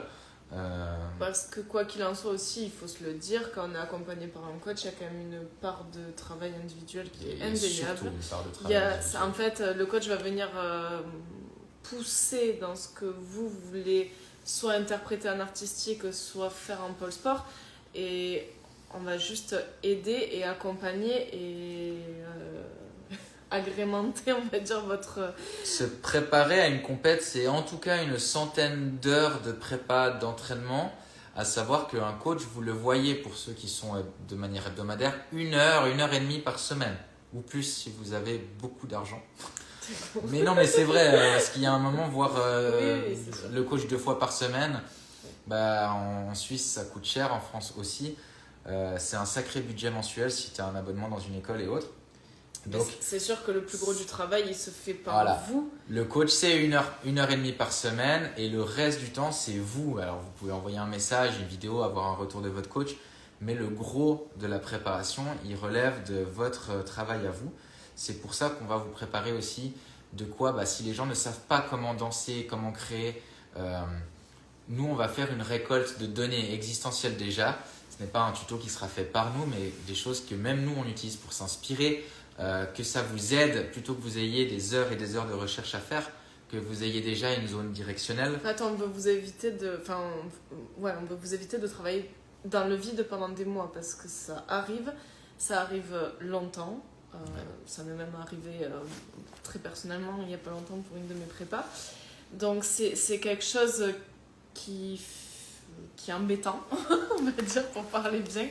Parce que quoi qu'il en soit aussi, il faut se le dire, quand on est accompagné par un coach, il y a quand même une part de travail individuel qui est indéniable. Surtout une part de Il travail y a, individuel. en fait, le coach va venir pousser dans ce que vous voulez soit interpréter en artistique, soit faire en pôle sport. Et on va juste aider et accompagner et agrémenter, on va dire, votre... Se préparer à une compète, c'est en tout cas une centaine d'heures de prépa, d'entraînement. À savoir qu'un coach, vous le voyez pour ceux qui sont de manière hebdomadaire, 1 heure, 1 heure et demie par semaine. Ou plus si vous avez beaucoup d'argent. Mais non, mais c'est vrai, parce qu'il y a un moment, voir Oui, c'est sûr. le coach 2 fois par semaine, en Suisse, ça coûte cher, en France aussi. C'est un sacré budget mensuel si tu as un abonnement dans une école et autres. Donc, c'est sûr que le plus gros du travail, il se fait par voilà. vous. Le coach, c'est 1 heure, 1 heure et demie par semaine et le reste du temps, c'est vous. Alors, vous pouvez envoyer un message, une vidéo, avoir un retour de votre coach, mais le gros de la préparation, il relève de votre travail à vous. C'est pour ça qu'on va vous préparer aussi de quoi, si les gens ne savent pas comment danser, comment créer, nous, on va faire une récolte de données existentielles déjà. Ce n'est pas un tuto qui sera fait par nous, mais des choses que même nous, on utilise pour s'inspirer, que ça vous aide plutôt que vous ayez des heures et des heures de recherche à faire, que vous ayez déjà une zone directionnelle. En fait, on veut vous éviter de, on veut vous éviter de travailler dans le vide pendant des mois parce que ça arrive longtemps. Ça m'est même arrivé très personnellement il n'y a pas longtemps pour une de mes prépas. Donc c'est quelque chose qui est embêtant, on va dire pour parler bien,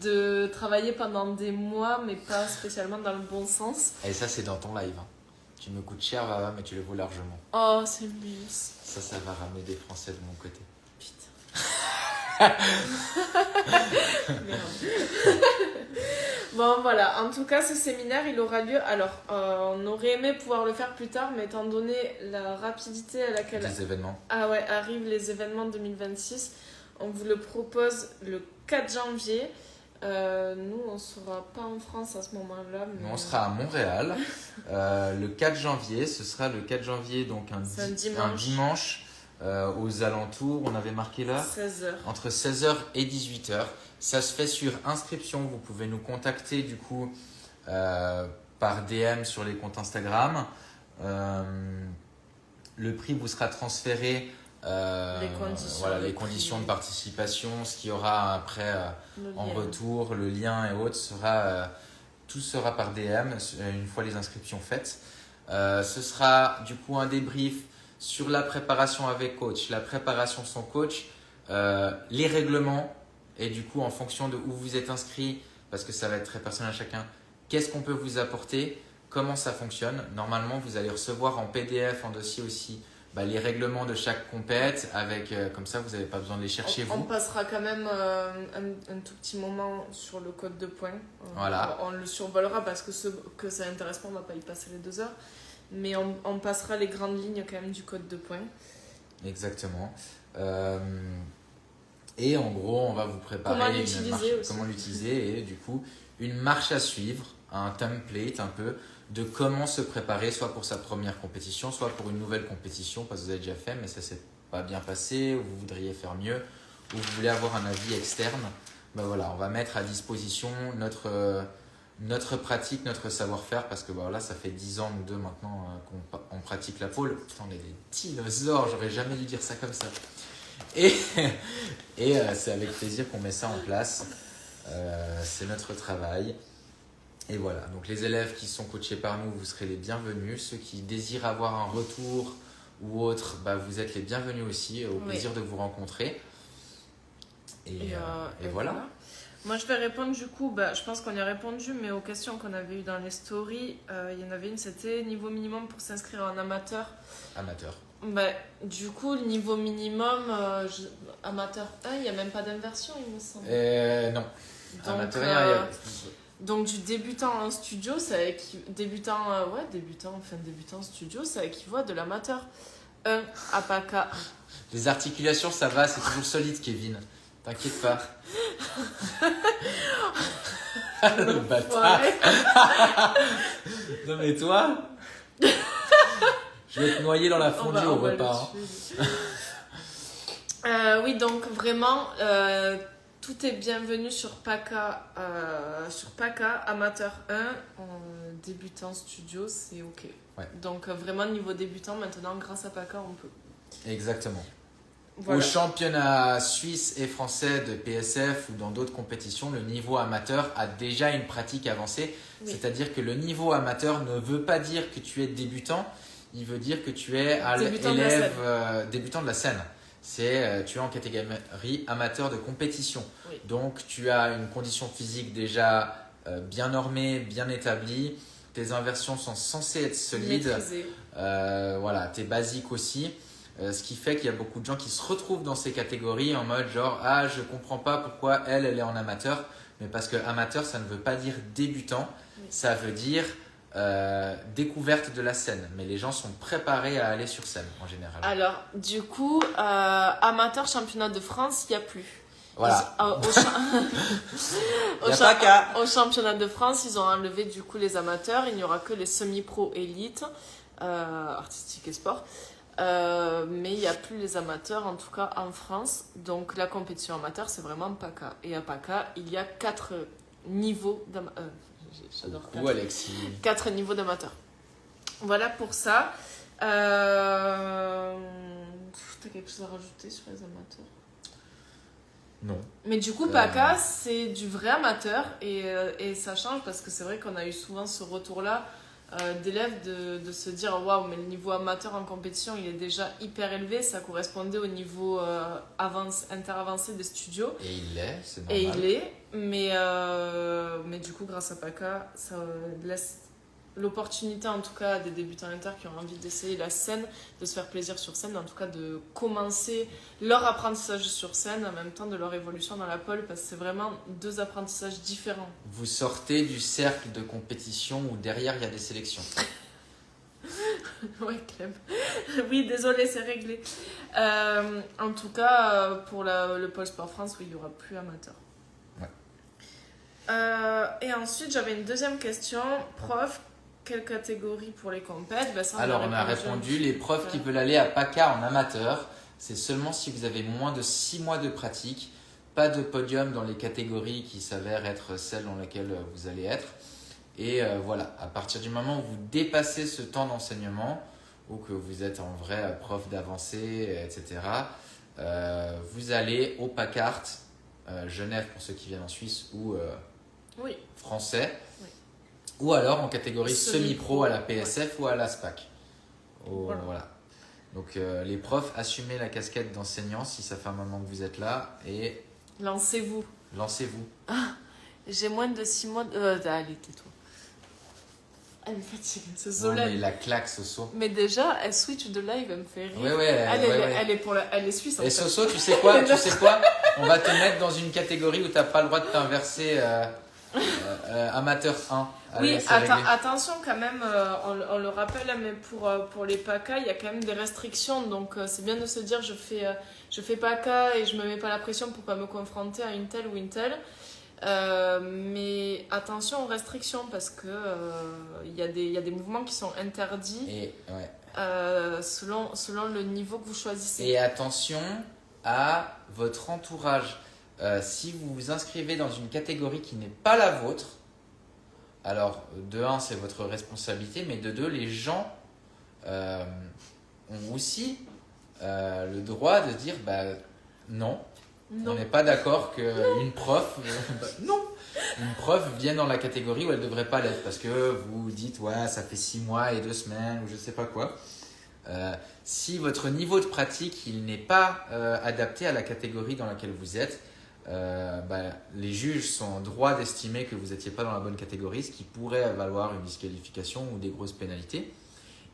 de travailler pendant des mois mais pas spécialement dans le bon sens. Et ça, c'est dans ton live. Hein. Tu me coûtes cher, Vava, mais tu le vaux largement. Oh, c'est mince. Ça va ramener des Français de mon côté. Putain. Bon, voilà. En tout cas, ce séminaire, il aura lieu. Alors, on aurait aimé pouvoir le faire plus tard, mais étant donné la rapidité à laquelle Des événements. arrivent les événements 2026, on vous le propose le 4 janvier. Nous, on ne sera pas en France à ce moment-là. Mais... Nous, on sera à Montréal le 4 janvier. Ce sera le 4 janvier, donc un dimanche aux alentours. On avait marqué là 16h. Entre 16h et 18h. Ça se fait sur inscription. Vous pouvez nous contacter du coup par DM sur les comptes Instagram. Le prix vous sera transféré. Les conditions de participation, ce qu'il y aura après en retour, le lien et autres, tout sera par DM une fois les inscriptions faites. Ce sera du coup un débrief sur la préparation avec coach, la préparation sans coach, les règlements et du coup en fonction de où vous êtes inscrit, parce que ça va être très personnel à chacun, qu'est-ce qu'on peut vous apporter, comment ça fonctionne. Normalement, vous allez recevoir en PDF, en dossier aussi, les règlements de chaque compète, avec comme ça vous n'avez pas besoin de les chercher vous. On passera quand même un tout petit moment sur le code de points. Voilà. On le survolera parce que ceux que ça intéresse pas, on va pas y passer les 2 heures. Mais on passera les grandes lignes quand même du code de points. Exactement. Et en gros, on va vous préparer comment l'utiliser et du coup une marche à suivre, un template un peu de comment se préparer, soit pour sa première compétition, soit pour une nouvelle compétition, parce que vous avez déjà fait, mais ça ne s'est pas bien passé, ou vous voudriez faire mieux, ou vous voulez avoir un avis externe. Voilà, on va mettre à disposition notre pratique, notre savoir-faire, parce que là, ça fait 10 ans, nous deux, maintenant, qu'on pratique la pole. Putain, on est des dinosaures, j'aurais jamais dû dire ça comme ça. Et c'est avec plaisir qu'on met ça en place. C'est notre travail. Et voilà, donc les élèves qui sont coachés par nous, vous serez les bienvenus. Ceux qui désirent avoir un retour ou autre, vous êtes les bienvenus aussi. Au plaisir de vous rencontrer. Et voilà. Moi, je vais répondre du coup, je pense qu'on y a répondu, mais aux questions qu'on avait eues dans les stories, il y en avait une, c'était niveau minimum pour s'inscrire en amateur. Amateur. Du coup, le niveau minimum, amateur 1, il n'y a même pas d'inversion, il me semble. Non. Donc, amateur, donc du débutant en studio, débutant en studio, ça équivaut à de l'amateur 1 à PACA. Les articulations, ça va, c'est toujours solide, Kevin. T'inquiète pas. Le bâtard. Non mais toi, je vais te noyer dans la fondue au repas. Oui, donc vraiment, tout est bienvenu sur PACA, amateur 1, débutant studio, c'est ok. Ouais. Donc vraiment niveau débutant, maintenant grâce à PACA, on peut. Exactement. Voilà. Au championnat suisse et français de PSF ou dans d'autres compétitions, le niveau amateur a déjà une pratique avancée. Oui. C'est-à-dire que le niveau amateur ne veut pas dire que tu es débutant, il veut dire que tu es débutant de la scène. Tu es en catégorie amateur de compétition. Oui. Donc tu as une condition physique déjà bien normée, bien établie. Tes inversions sont censées être solides. Tes basiques aussi. Ce qui fait qu'il y a beaucoup de gens qui se retrouvent dans ces catégories en mode genre « je comprends pas pourquoi elle est en amateur ». Mais parce que amateur, ça ne veut pas dire débutant. Oui. Ça veut dire découverte de la scène. Mais les gens sont préparés à aller sur scène en général. Alors, du coup, amateur championnat de France, il n'y a plus. Voilà. Au championnat de France, ils ont enlevé du coup les amateurs. Il n'y aura que les semi-pro élites, artistique et sport. Mais il n'y a plus les amateurs, en tout cas en France. Donc la compétition amateur, c'est vraiment PACA. Et à PACA, il y a 4 niveaux d'amateurs. J'adore 4 niveaux d'amateurs. Voilà pour ça. T'as quelque chose à rajouter sur les amateurs? Non. Mais du coup, PACA, c'est du vrai amateur. Et ça change parce que c'est vrai qu'on a eu souvent ce retour-là. D'élèves de se dire waouh, mais le niveau amateur en compétition il est déjà hyper élevé, ça correspondait au niveau interavancé des studios et il l'est, c'est normal. Mais du coup grâce à PACA ça laisse l'opportunité en tout cas à des débutants inter qui ont envie d'essayer la scène, de se faire plaisir sur scène, en tout cas de commencer leur apprentissage sur scène en même temps de leur évolution dans la pole parce que c'est vraiment 2 apprentissages différents. Vous sortez du cercle de compétition où derrière il y a des sélections. Ouais, Clem. Oui, désolé, c'est réglé. En tout cas, pour le pôle Sport France, oui, il n'y aura plus amateur. Ouais. Et ensuite, j'avais une deuxième question. Prof, quelle catégorie pour les compètes? Alors, on a répondu, les profs qui veulent aller à PACA en amateur, c'est seulement si vous avez moins de 6 mois de pratique, pas de podium dans les catégories qui s'avèrent être celles dans lesquelles vous allez être. Et voilà, à partir du moment où vous dépassez ce temps d'enseignement, ou que vous êtes en vrai prof d'avancée, etc., vous allez au PACART, Genève pour ceux qui viennent en Suisse, ou oui. français, Oui. ou alors en catégorie semi-pro à la ouais. PSF ou à la SPAC. Voilà. Donc les profs, assumez la casquette d'enseignant si ça fait un moment que vous êtes là et lancez-vous. Ah, j'ai moins de 6 mois allez, tais-toi. Elle me fatigue, c'est Solène. Non, mais la claque, Soso. Mais déjà, elle switch de live, elle me fait rire. Ouais. Elle est suisse. Et Soso, tu sais quoi On va te mettre dans une catégorie où tu n'as pas le droit de t'inverser amateur 1. Allez, oui, attention quand même, on le rappelle, mais pour les PACA, il y a quand même des restrictions. Donc c'est bien de se dire, je fais PACA et je me mets pas la pression pour pas me confronter à une telle ou une telle. Mais attention aux restrictions parce que il y a des mouvements qui sont interdits et, ouais. selon le niveau que vous choisissez. Et attention à votre entourage. Si vous vous inscrivez dans une catégorie qui n'est pas la vôtre, alors de 1 c'est votre responsabilité, mais de 2 les gens ont aussi le droit de dire non. On n'est pas d'accord qu'une prof, une prof vienne dans la catégorie où elle ne devrait pas l'être parce que vous dites ouais ça fait 6 mois et 2 semaines ou je ne sais pas quoi. Si votre niveau de pratique il n'est pas adapté à la catégorie dans laquelle vous êtes, les juges sont en droit d'estimer que vous n'étiez pas dans la bonne catégorie, ce qui pourrait valoir une disqualification ou des grosses pénalités.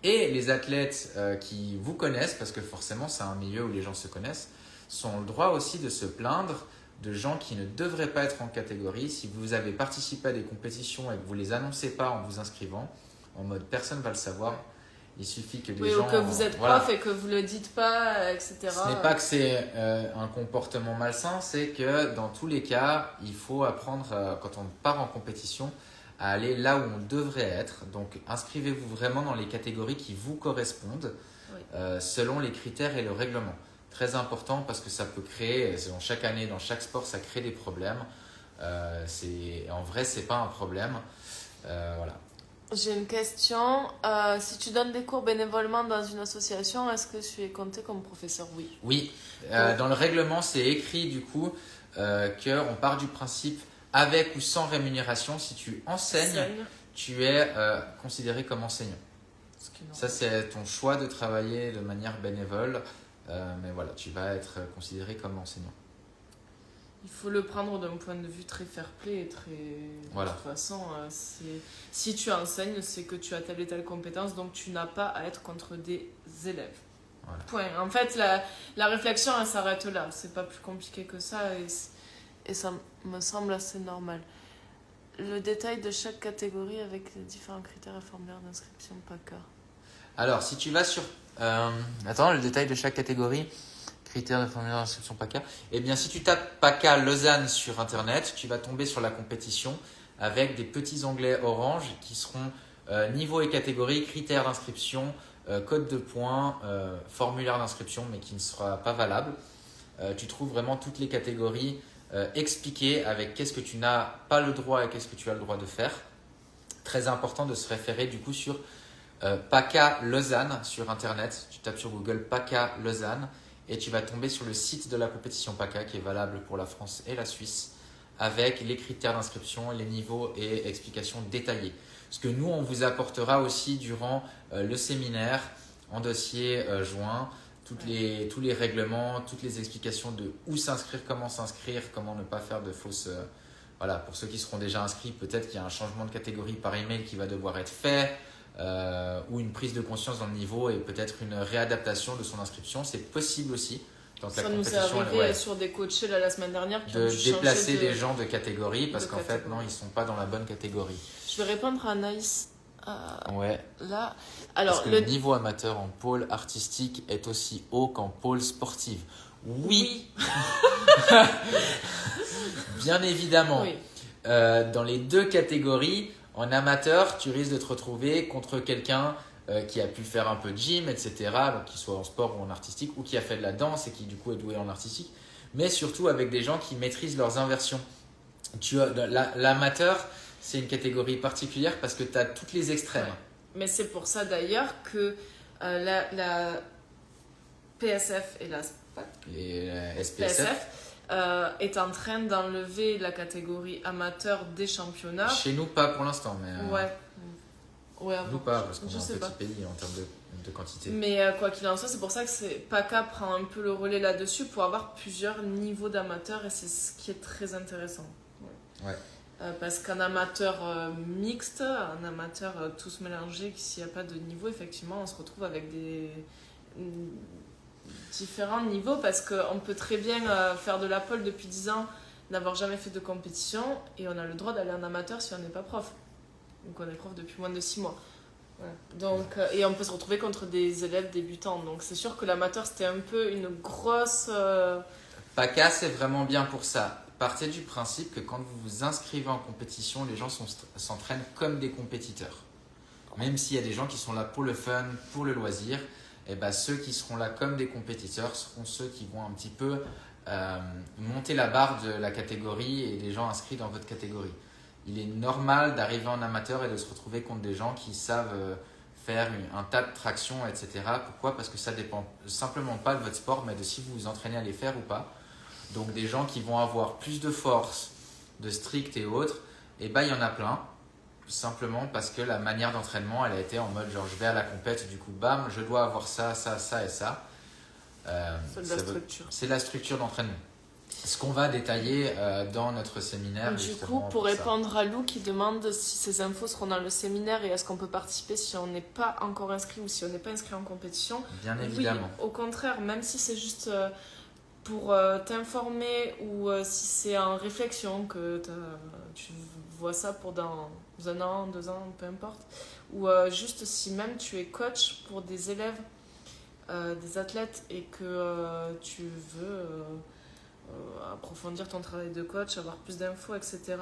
Et les athlètes qui vous connaissent, parce que forcément c'est un milieu où les gens se connaissent, sont le droit aussi de se plaindre de gens qui ne devraient pas être en catégorie. Si vous avez participé à des compétitions et que vous ne les annoncez pas en vous inscrivant, en mode personne ne va le savoir, il suffit que des gens… ou que vous êtes prof et que vous ne le dites pas, etc. Ce n'est pas que c'est un comportement malsain, c'est que dans tous les cas, il faut apprendre, quand on part en compétition, à aller là où on devrait être. Donc inscrivez-vous vraiment dans les catégories qui vous correspondent, selon les critères et le règlement. Très important parce que ça peut créer, dans chaque année, dans chaque sport, ça crée des problèmes. En vrai, ce n'est pas un problème. Voilà. J'ai une question. Si tu donnes des cours bénévolement dans une association, est-ce que tu es compté comme professeur? Oui. Oui. Dans le règlement, c'est écrit du coup qu'on part du principe avec ou sans rémunération. Si tu enseignes, tu es considéré comme enseignant. Ça, c'est ton choix de travailler de manière bénévole. Mais voilà, tu vas être considéré comme enseignant. Il faut le prendre d'un point de vue très fair-play et très… Voilà. De toute façon, si tu enseignes, c'est que tu as telle et telle compétence, donc tu n'as pas à être contre des élèves. Voilà. Point. En fait, la réflexion, elle s'arrête là. C'est pas plus compliqué que ça et ça me semble assez normal. Le détail de chaque catégorie avec les différents critères et formulaires d'inscription PACA. Alors, si tu vas sur… attends, le détail de chaque catégorie, critères de formulaire d'inscription PACA. Eh bien, si tu tapes PACA Lausanne sur Internet, tu vas tomber sur la compétition avec des petits onglets orange qui seront niveau et catégorie, critères d'inscription, code de points, formulaire d'inscription, mais qui ne sera pas valable. Tu trouves vraiment toutes les catégories expliquées avec qu'est-ce que tu n'as pas le droit et qu'est-ce que tu as le droit de faire. Très important de se référer du coup sur PACA Lausanne sur Internet. Tu tapes sur Google PACA Lausanne et tu vas tomber sur le site de la compétition PACA qui est valable pour la France et la Suisse avec les critères d'inscription, les niveaux et explications détaillées. Ce que nous, on vous apportera aussi durant le séminaire en dossier joint, tous les règlements, toutes les explications de où s'inscrire, comment ne pas faire de fausses voilà, pour ceux qui seront déjà inscrits, peut-être qu'il y a un changement de catégorie par email qui va devoir être fait, ou une prise de conscience dans le niveau et peut-être une réadaptation de son inscription. C'est possible aussi. Donc ça nous est arrivé sur des coachés la semaine dernière qui ont dû déplacer des gens de catégorie parce qu'en fait, non, ils ne sont pas dans la bonne catégorie. Je vais répondre à Anaïs. Ouais. Là. Alors, est-ce que le niveau amateur en pôle artistique est aussi haut qu'en pôle sportive? Oui. Bien évidemment. Oui. Dans les deux catégories, en amateur, tu risques de te retrouver contre quelqu'un qui a pu faire un peu de gym, etc., donc qu'il soit en sport ou en artistique, ou qui a fait de la danse et qui du coup est doué en artistique, mais surtout avec des gens qui maîtrisent leurs inversions. L'amateur, c'est une catégorie particulière parce que tu as toutes les extrêmes. Ouais. Mais c'est pour ça d'ailleurs que la PSF et la SPSF est en train d'enlever la catégorie amateur des championnats. Chez nous, pas pour l'instant, mais... Ouais, nous pas, parce qu'on est un petit pays en termes de quantité. Mais quoi qu'il en soit, c'est pour ça que PACA prend un peu le relais là-dessus pour avoir plusieurs niveaux d'amateurs et c'est ce qui est très intéressant. Ouais. Parce qu'un amateur mixte, un amateur tous mélangés, s'il n'y a pas de niveau, effectivement, on se retrouve avec des différents niveaux parce qu'on peut très bien faire de la pole depuis 10 ans, n'avoir jamais fait de compétition et on a le droit d'aller en amateur si on n'est pas prof. Donc on est prof depuis moins de 6 mois. Ouais. Donc, et on peut se retrouver contre des élèves débutants. Donc c'est sûr que l'amateur c'était un peu une grosse... PACA c'est vraiment bien pour ça. Partez du principe que quand vous vous inscrivez en compétition, les gens s'entraînent comme des compétiteurs. Même s'il y a des gens qui sont là pour le fun, pour le loisir, et ben ceux qui seront là comme des compétiteurs seront ceux qui vont un petit peu monter la barre de la catégorie et des gens inscrits dans votre catégorie. Il est normal d'arriver en amateur et de se retrouver contre des gens qui savent faire un tas de tractions, etc. Pourquoi? Parce que ça dépend simplement pas de votre sport, mais de si vous vous entraînez à les faire ou pas. Donc des gens qui vont avoir plus de force, de strict et autres, et ben il y en a plein. Simplement parce que la manière d'entraînement, elle a été en mode genre je vais à la compète, du coup bam, je dois avoir ça, ça, ça et ça. C'est de la structure. C'est la structure d'entraînement. Ce qu'on va détailler dans notre séminaire. Du coup, pour répondre à Lou qui demande si ces infos seront dans le séminaire et est-ce qu'on peut participer si on n'est pas encore inscrit ou si on n'est pas inscrit en compétition. Bien évidemment. Oui, au contraire, même si c'est juste pour t'informer ou si c'est en réflexion que tu vois ça pour dans 1 an, 2 ans, peu importe. Ou juste si même tu es coach pour des élèves, des athlètes et que tu veux... approfondir ton travail de coach, avoir plus d'infos, etc.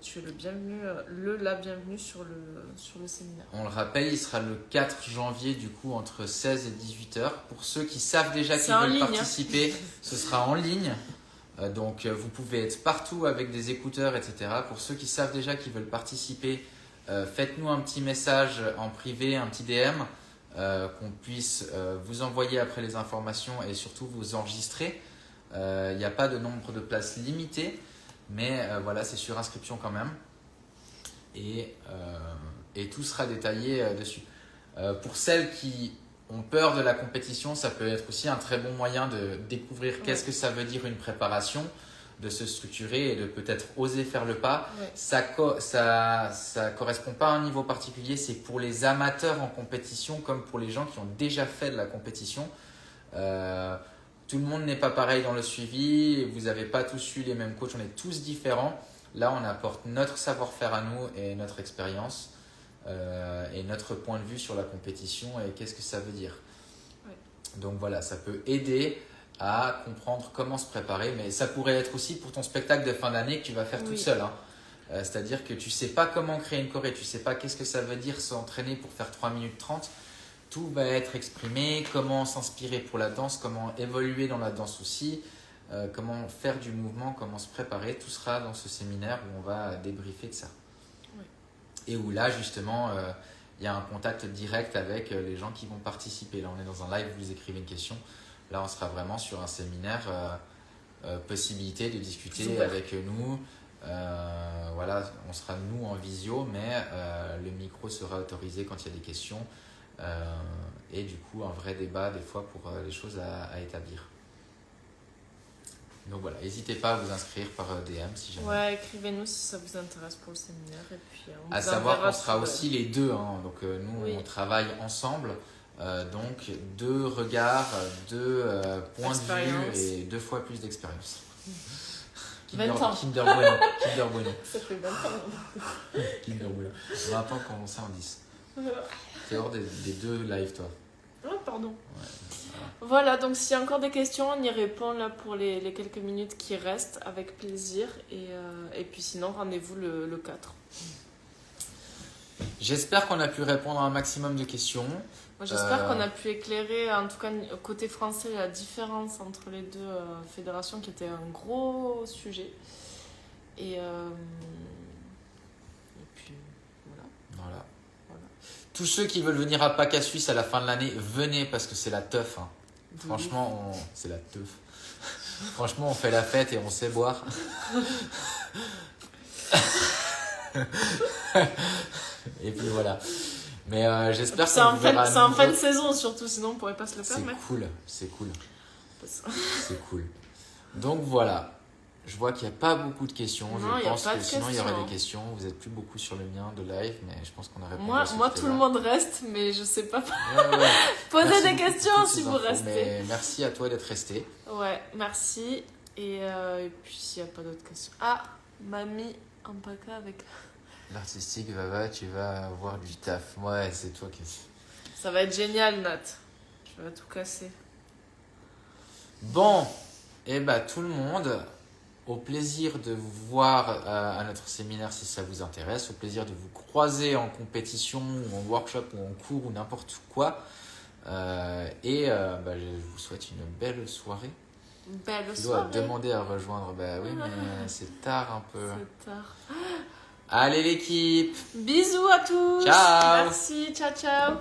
Tu es le bienvenu, la bienvenue sur le séminaire. On le rappelle, il sera le 4 janvier du coup entre 16 et 18 heures. Pour ceux qui savent déjà qu'ils veulent participer, ce sera en ligne. Donc vous pouvez être partout avec des écouteurs, etc. Pour ceux qui savent déjà qu'ils veulent participer, faites-nous un petit message en privé, un petit DM, qu'on puisse vous envoyer après les informations et surtout vous enregistrer. Il n'y a pas de nombre de places limitées, mais voilà, c'est sur inscription quand même. Et tout sera détaillé dessus. Pour celles qui ont peur de la compétition, ça peut être aussi un très bon moyen de découvrir qu'est-ce que ça veut dire une préparation, de se structurer et de peut-être oser faire le pas. Ouais. Ça correspond pas à un niveau particulier, c'est pour les amateurs en compétition comme pour les gens qui ont déjà fait de la compétition. Tout le monde n'est pas pareil dans le suivi, vous n'avez pas tous eu les mêmes coachs, on est tous différents. Là, on apporte notre savoir-faire à nous et notre expérience et notre point de vue sur la compétition et qu'est-ce que ça veut dire. Ouais. Donc voilà, ça peut aider à comprendre comment se préparer, mais ça pourrait être aussi pour ton spectacle de fin d'année que tu vas faire toute seule. Hein. C'est-à-dire que tu ne sais pas comment créer une choré, tu ne sais pas qu'est-ce que ça veut dire s'entraîner pour faire 3 minutes 30. Tout va être exprimé, comment s'inspirer pour la danse, comment évoluer dans la danse aussi, comment faire du mouvement, comment se préparer. Tout sera dans ce séminaire où on va débriefer de ça. Oui. Et où là, justement, il y a un contact direct avec les gens qui vont participer. Là, on est dans un live, vous écrivez une question. Là, on sera vraiment sur un séminaire, possibilité de discuter avec nous. Voilà, on sera nous en visio, mais le micro sera autorisé quand il y a des questions. Et du coup un vrai débat des fois pour les choses à établir. Donc voilà, n'hésitez pas à vous inscrire par DM si jamais. Ouais, écrivez-nous si ça vous intéresse pour le séminaire. Et puis, on À vous savoir enverra qu'on sera sur le- aussi les deux. Hein. Donc nous, Oui. on travaille ensemble. Donc deux regards, deux points Expérience. de vue et 2 fois plus d'expérience. 20 ans. Kinder Bueno. Kinder Bueno. Ça fait 20 ans. Kinder Bueno. 20 ans quand on s'en 10. T'es hors des deux lives, toi. Oh, pardon. Ouais, Voilà, donc s'il y a encore des questions, on y répond là pour les quelques minutes qui restent, avec plaisir. Et puis sinon, rendez-vous le 4. J'espère qu'on a pu répondre à un maximum de questions. Moi, j'espère qu'on a pu éclairer, en tout cas côté français, la différence entre les deux fédérations, qui était un gros sujet. Et puis, voilà. Voilà. Tous ceux qui veulent venir à PACA Suisse à la fin de l'année, venez parce que c'est la teuf. Hein. Franchement, c'est la teuf. Franchement, on fait la fête et on sait boire. Et puis voilà. Mais j'espère C'est qu'on en vous verra à fin nouveau. de saison surtout, sinon on pourrait pas se le C'est permettre. cool, c'est cool. C'est cool. Donc voilà. Je vois qu'il n'y a pas beaucoup de questions. Non, Je y a pense pas que de sinon il y aurait questions. des questions. Vous êtes plus beaucoup sur le mien de live, mais je pense qu'on a répondu Moi, à ceux moi qui tout étaient le là. monde reste, mais je sais pas. Ouais, ouais. Posez Merci des beaucoup questions pour toutes si ces vous infos, restez. mais merci à toi d'être resté. Ouais, merci. Et puis s'il n'y a pas d'autres questions. Ah, mamie en PACA avec. L'artistique, Vava, tu vas avoir du taf. Ouais, c'est toi qui. Ça va être génial, Nat. Tu vas tout casser. Bon, et bah tout le monde, au plaisir de vous voir à notre séminaire si ça vous intéresse, au plaisir de vous croiser en compétition ou en workshop ou en cours ou n'importe quoi. Bah, je vous souhaite une belle soirée. Belle Tu dois soirée. demander à rejoindre. Bah oui, mais c'est tard un peu. C'est tard. Allez l'équipe! Bisous à tous. Ciao. Merci, ciao ciao.